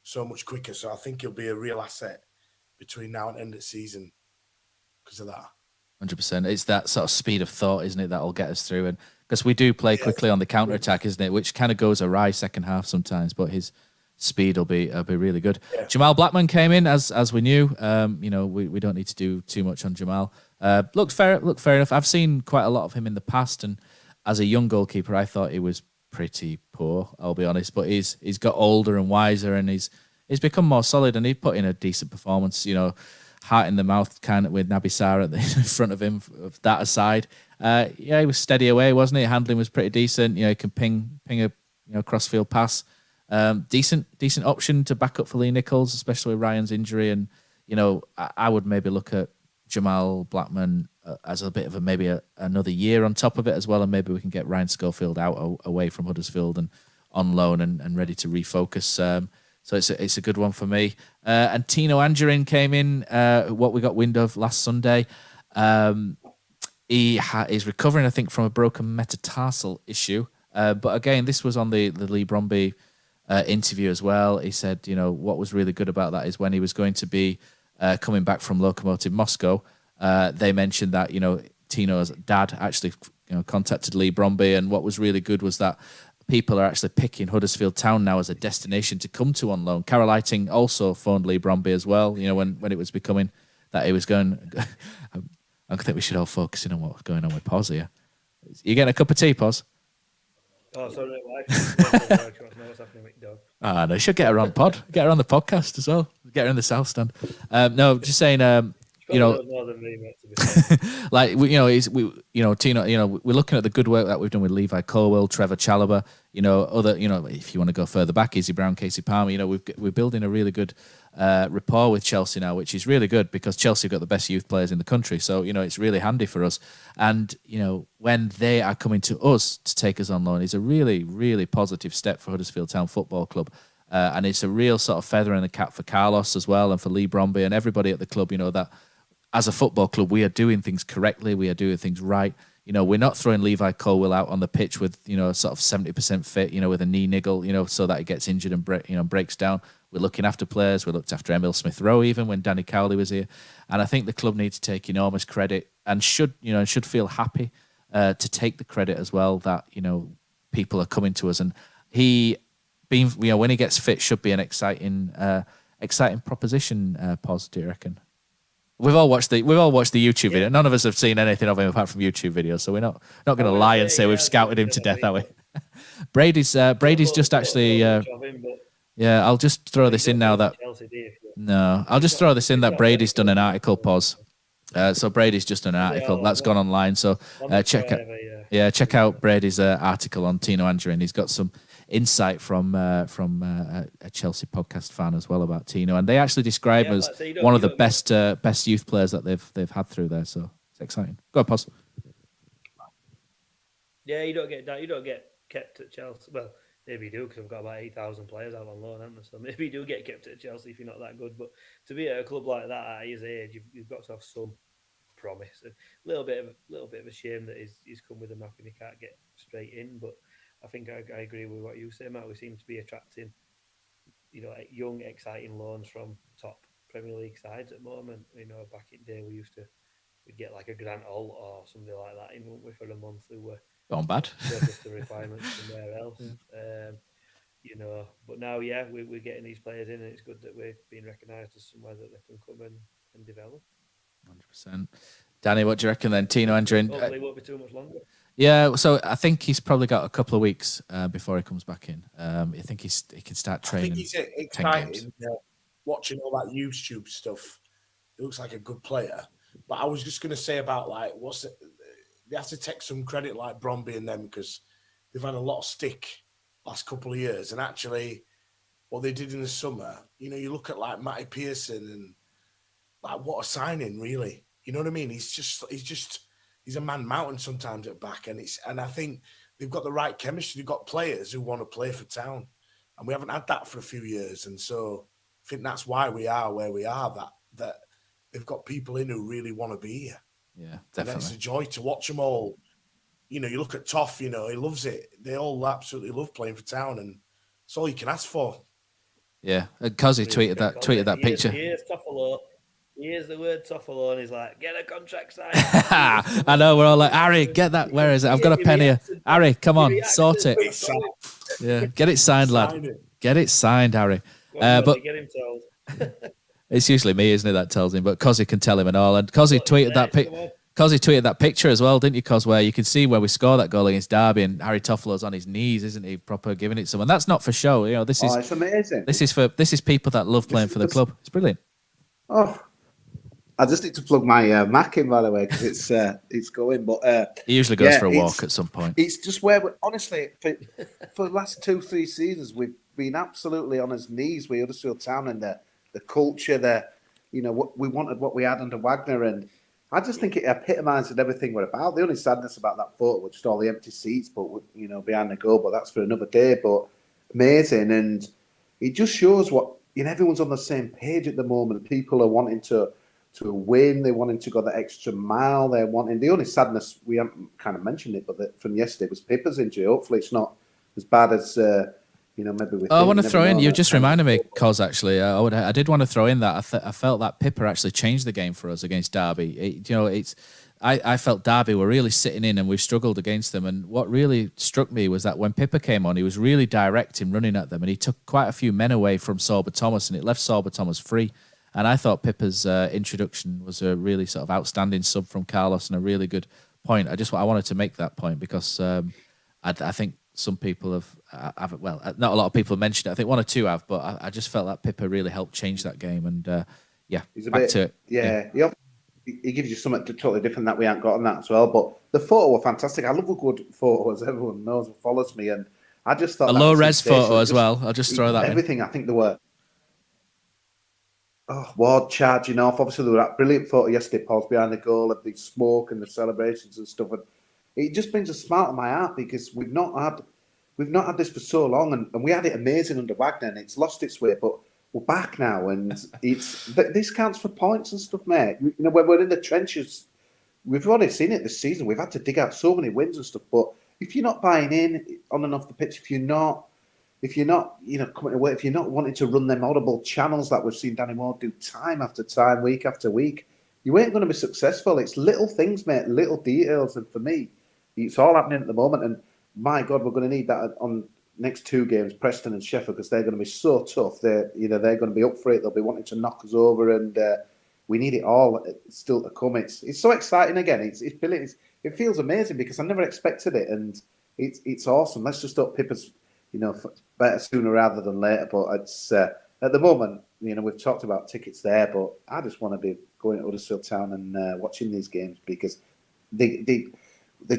so much quicker. So I think he'll be a real asset between now and end of season because of that. 100%. It's that sort of speed of thought, isn't it, that'll get us through. And because we do play quickly on the counter attack, isn't it, which kind of goes awry second half sometimes. But his speed will be really good. Yeah. Jamal Blackman came in as we knew. We don't need to do too much on Jamal. Looked fair enough. I've seen quite a lot of him in the past, and as a young goalkeeper, I thought he was pretty poor, I'll be honest. But he's got older and wiser, and he's become more solid, and he put in a decent performance. Heart in the mouth kind of with Naby Sarr in front of him. That aside, he was steady away, wasn't he? Handling was pretty decent. He can ping a crossfield pass. Decent option to back up for Lee Nichols, especially with Ryan's injury. And I would maybe look at Jamal Blackman as a bit of another year on top of it as well, and maybe we can get Ryan Schofield out away from Huddersfield and on loan and ready to refocus. So it's a good one for me. And Tino Angerin came in, what we got wind of last Sunday. He is recovering, I think, from a broken metatarsal issue. But again, this was on the Leigh Bromby interview as well. He said, what was really good about that is when he was going to be coming back from Lokomotiv Moscow, they mentioned that, Tino's dad actually contacted Leigh Bromby, and what was really good was that people are actually picking Huddersfield Town now as a destination to come to on loan. Carol Lighting also phoned Leigh Bromby as well, when it was becoming that he was going. I think we should all focus in on what's going on with Poz here. You getting a cup of tea, Poz? Oh, sorry, what's happening with dog? No, you should get her on get her on the podcast as well. Get her in the South Stand. No, just saying. More than me, mate, to be fair. Tino, we're looking at the good work that we've done with Levi Colwell, Trevor Chalobah, if you want to go further back, Izzy Brown, Casey Palmer, we're building a really good rapport with Chelsea now, which is really good because Chelsea have got the best youth players in the country. So, it's really handy for us. And, when they are coming to us to take us on loan, it's a really, really positive step for Huddersfield Town Football Club. And it's a real sort of feather in the cap for Carlos as well, and for Leigh Bromby and everybody at the club, that as a football club, we are doing things correctly. We are doing things right. We're not throwing Levi Colwell out on the pitch with, sort of 70% fit, with a knee niggle, so that he gets injured and breaks down. we're looking after players. We looked after Emil Smith-Rowe even when Danny Cowley was here. And I think the club needs to take enormous credit and should feel happy to take the credit as well that, people are coming to us. And he, when he gets fit, should be an exciting proposition, Poz, do you reckon? We've all watched the YouTube video. None of us have seen anything of him apart from YouTube videos, so we're not going to lie and say we've scouted him to death, are we? Brady's just actually. I'll just throw this in now that. No, I'll just throw this in that Brady's done an article, Poz. So Brady's just done an article that's gone online. So check out Brady's article on Tino Anjorin. He's got some insight from a Chelsea podcast fan as well about Tino, and they actually describe him as one of the best youth players that they've had through there. So it's exciting. Go on, Poz. Yeah, you don't get kept at Chelsea. Well, maybe you do because we've got about 8,000 players out on loan, haven't we? So maybe you do get kept at Chelsea if you're not that good. But to be at a club like that at his age, you've got to have some promise. A little bit of a shame that he's come with a knock and he can't get straight in. But I think I agree with what you say, Matt. We seem to be attracting, young, exciting loans from top Premier League sides at the moment. Back in the day we'd get like a Grant Holt or somebody like that in, wouldn't we, for a month who were gone bad. the requirements somewhere else. But now, we're getting these players in, and it's good that we're being recognised as somewhere that they can come and develop. 100%. Danny, what do you reckon then? Tino Anjorin. Hopefully it won't be too much longer. Yeah, so I think he's probably got a couple of weeks before he comes back in. I think he can start training. I think he's exciting watching all that YouTube stuff. He looks like a good player. But I was just going to say about they have to take some credit like Bromby and them because they've had a lot of stick last couple of years. And actually, what they did in the summer, you look at like Matty Pearson and like what a signing, really. You know what I mean? He's a man mountain sometimes at back, and I think they've got the right chemistry. They've got players who want to play for Town, and we haven't had that for a few years. And so I think that's why we are where we are. That they've got people in who really want to be here. Yeah, definitely. And it's a joy to watch them all. You look at Toff. He loves it. They all absolutely love playing for Town, and it's all you can ask for. Yeah, Kosi tweeted that picture. Here's the word Toffolo, and he's like, get a contract signed. I know, we're all like, Harry, get that. Where is it? I've got a pen here. Harry, come on, sort it. Yeah, get it signed, lad. Get it signed, Harry. But get him told. It's usually me, isn't it, that tells him, but Kosi can tell him and all. And Kosi tweeted that picture as well, didn't you, Kos, where you can see where we score that goal against Derby and Harry Toffolo's on his knees, isn't he, proper giving it to someone. That's not for show. This is it's amazing. This is people that love playing for the club. It's brilliant. Oh, I just need to plug my Mac in, by the way, because it's going. But he usually goes for a walk at some point. It's just where, honestly, for the last 2-3 seasons, we've been absolutely on his knees with Huddersfield Town and the culture, what we wanted, what we had under Wagner, and I just think it epitomised everything we're about. The only sadness about that photo was just all the empty seats, but behind the goal. But that's for another day. But amazing, and it just shows what everyone's on the same page at the moment. People are wanting to win. They're wanting to go the extra mile. They're wanting. The only sadness, we haven't kind of mentioned it, but from yesterday was Pippa's injury. Hopefully, it's not as bad as maybe we. I want to throw in. You just reminded me, Cos. Actually, I did want to throw in that I felt that Pippa actually changed the game for us against Derby. I felt Derby were really sitting in and we struggled against them. And what really struck me was that when Pippa came on, he was really direct in running at them, and he took quite a few men away from Sorba Thomas, and it left Sorba Thomas free. And I thought Pippa's introduction was a really sort of outstanding sub from Carlos and a really good point. I wanted to make that point because I think some people have not a lot of people have mentioned it. I think one or two have, but I just felt that Pippa really helped change that game. And he's a bit to it. Yeah. He gives you something totally different that we haven't got on that as well. But the photo were fantastic. I love a good photo, as everyone knows who follows me. And I just thought a low res photo as well. I'll just throw that everything. I think there were. Ward charging off. Obviously, there was that brilliant photo yesterday, Poz, behind the goal of the smoke and the celebrations and stuff. And it just brings a smile to my heart because we've not had this for so long, and we had it amazing under Wagner, and it's lost its way. But we're back now, and this counts for points and stuff, mate. When we're in the trenches, we've already seen it this season. We've had to dig out so many wins and stuff. But if you're not buying in on and off the pitch, if you're not if you're not, coming away, if you're not wanting to run them audible channels that we've seen Danny Moore do time after time, week after week, you ain't going to be successful. It's little things, mate, little details. And for me, it's all happening at the moment. And my God, we're going to need that on next 2 games, Preston and Sheffield, because they're going to be so tough. They're going to be up for it. They'll be wanting to knock us over, and we need it all still to come. It's so exciting again. It's brilliant. It feels amazing because I never expected it, and it's awesome. Let's just hope Pippa's better sooner rather than later. But it's at the moment, we've talked about tickets there, but I just want to be going to Huddersfield Town and watching these games because they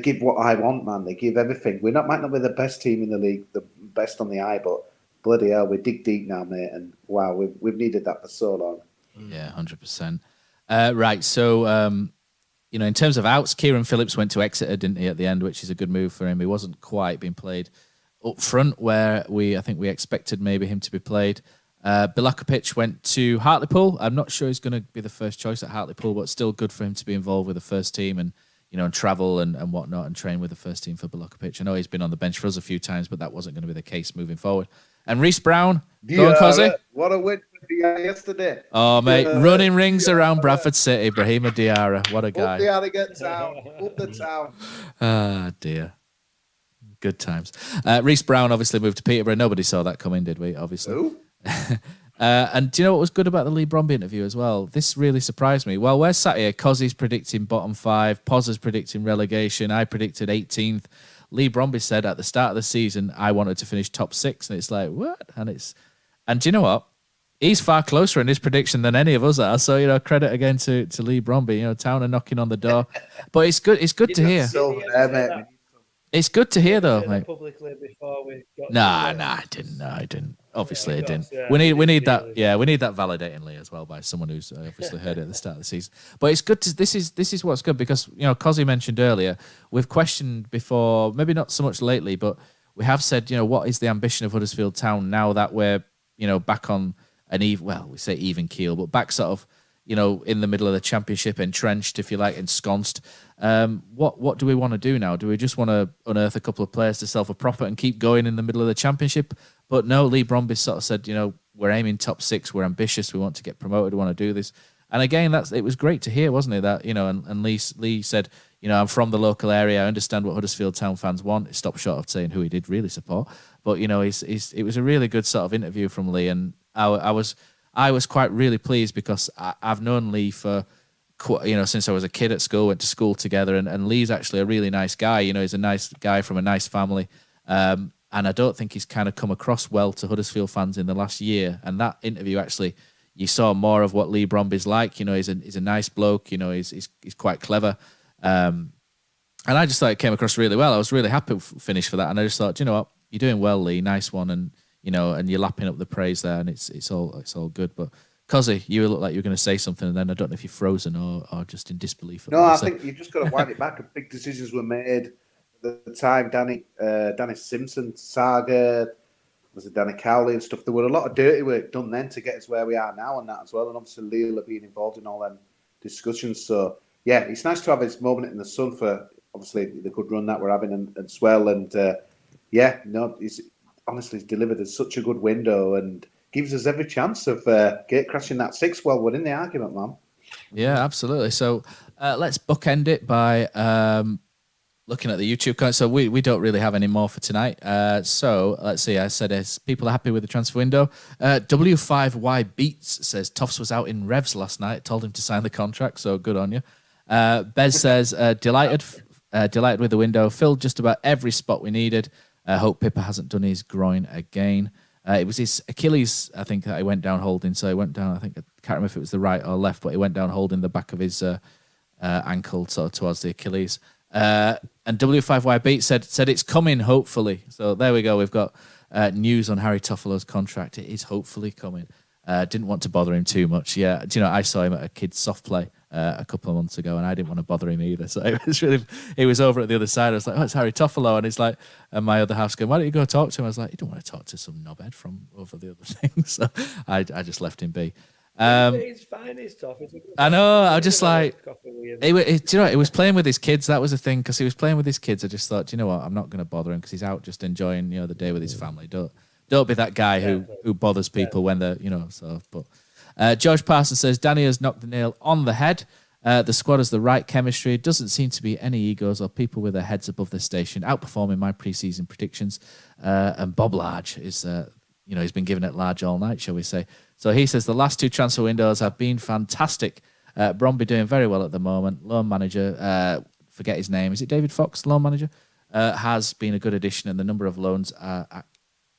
give what I want, man. They give everything. We might not be the best team in the league, the best on the eye, but bloody hell, we dig deep now, mate. And wow, we've needed that for so long. Yeah, 100%. Right, so in terms of outs, Kieran Phillips went to Exeter, didn't he, at the end, which is a good move for him. He wasn't quite being played up front where I think we expected maybe him to be played. Bilakovic went to Hartlepool. I'm not sure he's going to be the first choice at Hartlepool, but still good for him to be involved with the first team and and travel and whatnot and train with the first team for Bilakovic. I know he's been on the bench for us a few times, but that wasn't going to be the case moving forward. And Reece Brown, go on, Kosi. What a win for Diarra yesterday. Oh, mate, running rings around Bradford City, Brahima Diarra. What a guy. Up the Harrogate town. Up the town. Ah, dear. Good times. Reece Brown obviously moved to Peterborough. Nobody saw that coming, did we? Obviously. Who? And do you know what was good about the Leigh Bromby interview as well? This really surprised me. Well, we're sat here. Kosi's predicting bottom 5. Poz is predicting relegation. I predicted 18th. Leigh Bromby said at the start of the season, I wanted to finish top 6. And it's like, what? And do you know what? He's far closer in his prediction than any of us are. So, credit again to Leigh Bromby. Town are knocking on the door. But it's good to hear. It's good to hear, though, mate. Publicly before we got I didn't. Obviously, I didn't. We need that. Yeah, we need that validatingly as well by someone who's obviously heard it at the start of the season. But it's good. This is what's good because Kosi mentioned earlier. We've questioned before, maybe not so much lately, but we have said, what is the ambition of Huddersfield Town now that we're back on an we say even keel, but back sort of in the middle of the Championship, entrenched, if you like, ensconced. What do we want to do now? Do we just want to unearth a couple of players to sell for profit and keep going in the middle of the Championship? But no, Leigh Bromby sort of said, we're aiming top 6, we're ambitious, we want to get promoted, we want to do this. And again, it was great to hear, wasn't it? That and Leigh said, I'm from the local area, I understand what Huddersfield Town fans want. It stopped short of saying who he did really support, but it was a really good sort of interview from Leigh, and I was quite really pleased because I've known Leigh for since I was a kid at school, went to school together, and Leigh's actually a really nice guy. He's a nice guy from a nice family. And I don't think he's kind of come across well to Huddersfield fans in the last year. And that interview, actually, you saw more of what Leigh Bromby's like. He's a nice bloke. He's quite clever. And I just thought it came across really well. I was really happy to finish for that. And I just thought, what, you're doing well, Leigh. Nice one. And and you're lapping up the praise there, and it's all good. But Kosi, you look like you were going to say something, and then I don't know if you're frozen or just in disbelief. No, I think you've just got to wind it back. And big decisions were made at the time. Danny Simpson saga, was it Danny Cowley and stuff? There were a lot of dirty work done then to get us where we are now, and that as well. And obviously, Leigh have been involved in all them discussions. So yeah, it's nice to have this moment in the sun for obviously the good run that we're having as well. And he's delivered us such a good window and gives us every chance of gate crashing that 6. Well, we're in the argument, man. Yeah, absolutely. So let's bookend it by looking at the YouTube comments. So we don't really have any more for tonight. So let's see. I said people are happy with the transfer window. W5Y Beats says Toffs was out in revs last night. Told him to sign the contract. So good on you. Bez says delighted with the window. Filled just about every spot we needed. Hope Pippa hasn't done his groin again. It was his Achilles, I think, that he went down holding. So he went down, I can't remember if it was the right or left, but he went down holding the back of his ankle sort of towards the Achilles. And W5Y Beat said it's coming, hopefully. So there we go. We've got news on Harry Toffolo's contract. It is hopefully coming. Didn't want to bother him too much. Yeah, do you know, I saw him at a kid's soft play a couple of months ago, and I didn't want to bother him either. So he was over at the other side. I was like, "Oh, it's Harry Toffolo," and he's like, and my other half's going, "Why don't you go talk to him?" I was like, "You don't want to talk to some knobhead from over the other thing." So I just left him be. He's fine. He's tough. I know. I just like it was playing with his kids. That was the thing, because he was playing with his kids. I just thought, you know what, I'm not going to bother him because he's out just enjoying the day with his family. Don't Don't be that guy who bothers people when they're, But George Parsons says, Danny has knocked the nail on the head. The squad has the right chemistry. Doesn't seem to be any egos or people with their heads above their station, outperforming my pre-season predictions. And Bob Large is, he's been giving it large all night, shall we say. So he says the last 2 transfer windows have been fantastic. Bromby doing very well at the moment. Loan manager, forget his name. Is it David Fox, loan manager? Has been a good addition, and the number of loans at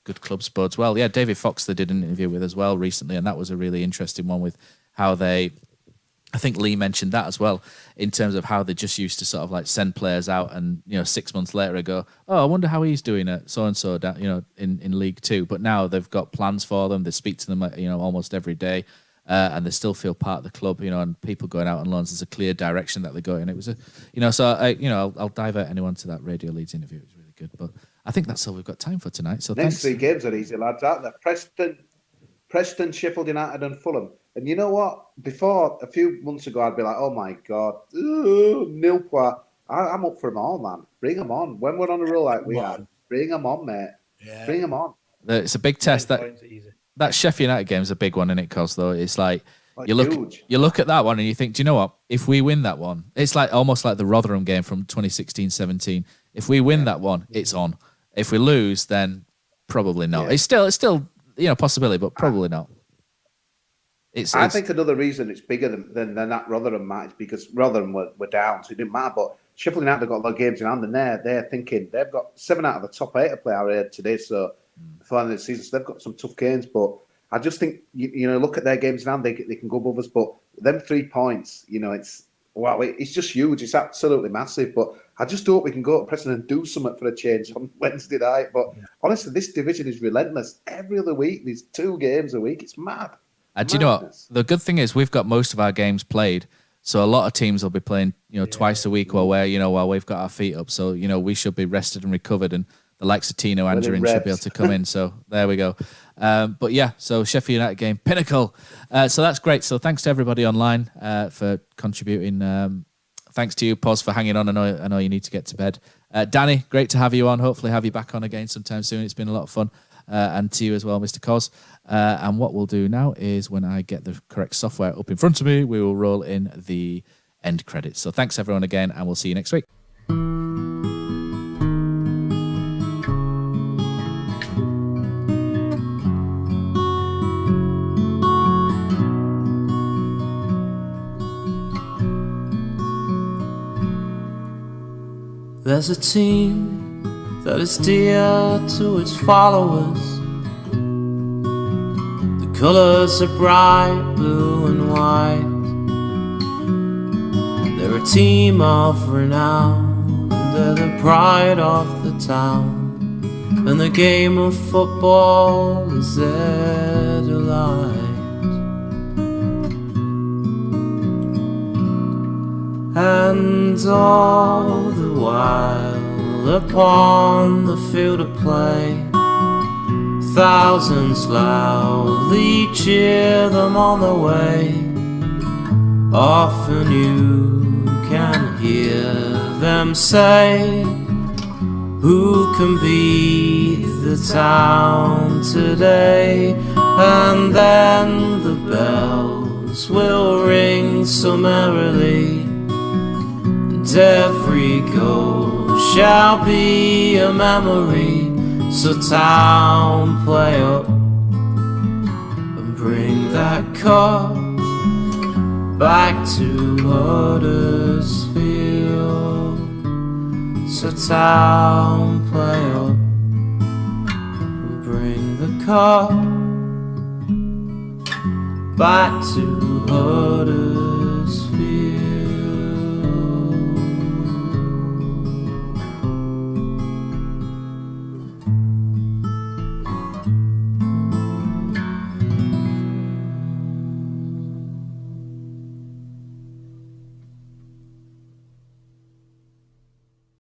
good clubs bodes well. Yeah, David Fox they did an interview with as well recently, and that was a really interesting one with how they, I think Leigh mentioned that as well, in terms of how they just used to sort of like send players out and, 6 months later go, oh, I wonder how he's doing at so-and-so, in League Two. But now they've got plans for them. They speak to them, almost every day. And they still feel part of the club, and people going out on loans. There's a clear direction that they go in. It was I'll divert anyone to that Radio Leeds interview. It was really good. But I think that's all we've got time for tonight. So next 3 games are easy, lads, aren't they? Preston, Sheffield United and Fulham. And you know what? Before, a few months ago, I'd be like, oh my God, nil point. I'm up for them all, man. Bring them on. When we're on a roll like we are, bring them on, mate. Yeah. Bring them on. It's a big test. That Sheffield United game is a big one, isn't it, Cos, though? It's like, you look at that one and you think, do you know what? If we win that one, it's like almost like the Rotherham game from 2016-17. If we win that one, it's on. If we lose, then probably not. Yeah. It's still possibility, but probably not. I think another reason it's bigger than that Rotherham match, because Rotherham were down, so it didn't matter. But Sheffield United have got a lot of games in hand, and they're thinking they've got 7 out of the top 8 to play out here today. So before the end of the season, so they've got some tough games. But I just think look at their games in hand, they can go above us. But them 3 points, it's just huge. It's absolutely massive. But I just hope we can go to Preston and do something for a change on Wednesday night. But honestly, this division is relentless. Every other week, there's 2 games a week. It's mad. Do you know what? The good thing is we've got most of our games played, so a lot of teams will be playing, twice a week while we've got our feet up. So we should be rested and recovered, and the likes of Tino Angerin should be able to come in. So there we go. But yeah, so Sheffield United game, pinnacle. So that's great. So thanks to everybody online for contributing. Thanks to you, Poz, for hanging on. I know you need to get to bed. Danny, great to have you on. Hopefully have you back on again sometime soon. It's been a lot of fun. And to you as well, Mr. Cos. And what we'll do now is when I get the correct software up in front of me, we will roll in the end credits. So thanks everyone again, and we'll see you next week. There's a team that is dear to its followers. The colours are bright blue and white. They're a team of renown, and they're the pride of the town, and the game of football is their delight. And all the while upon the field of play, thousands loudly cheer them on the way. Often you can hear them say, who can beat the town today? And then the bells will ring so merrily, and every goal shall be a memory. So town, play up and bring that cup back to Huddersfield. So town, play up and bring the cup back to Huddersfield.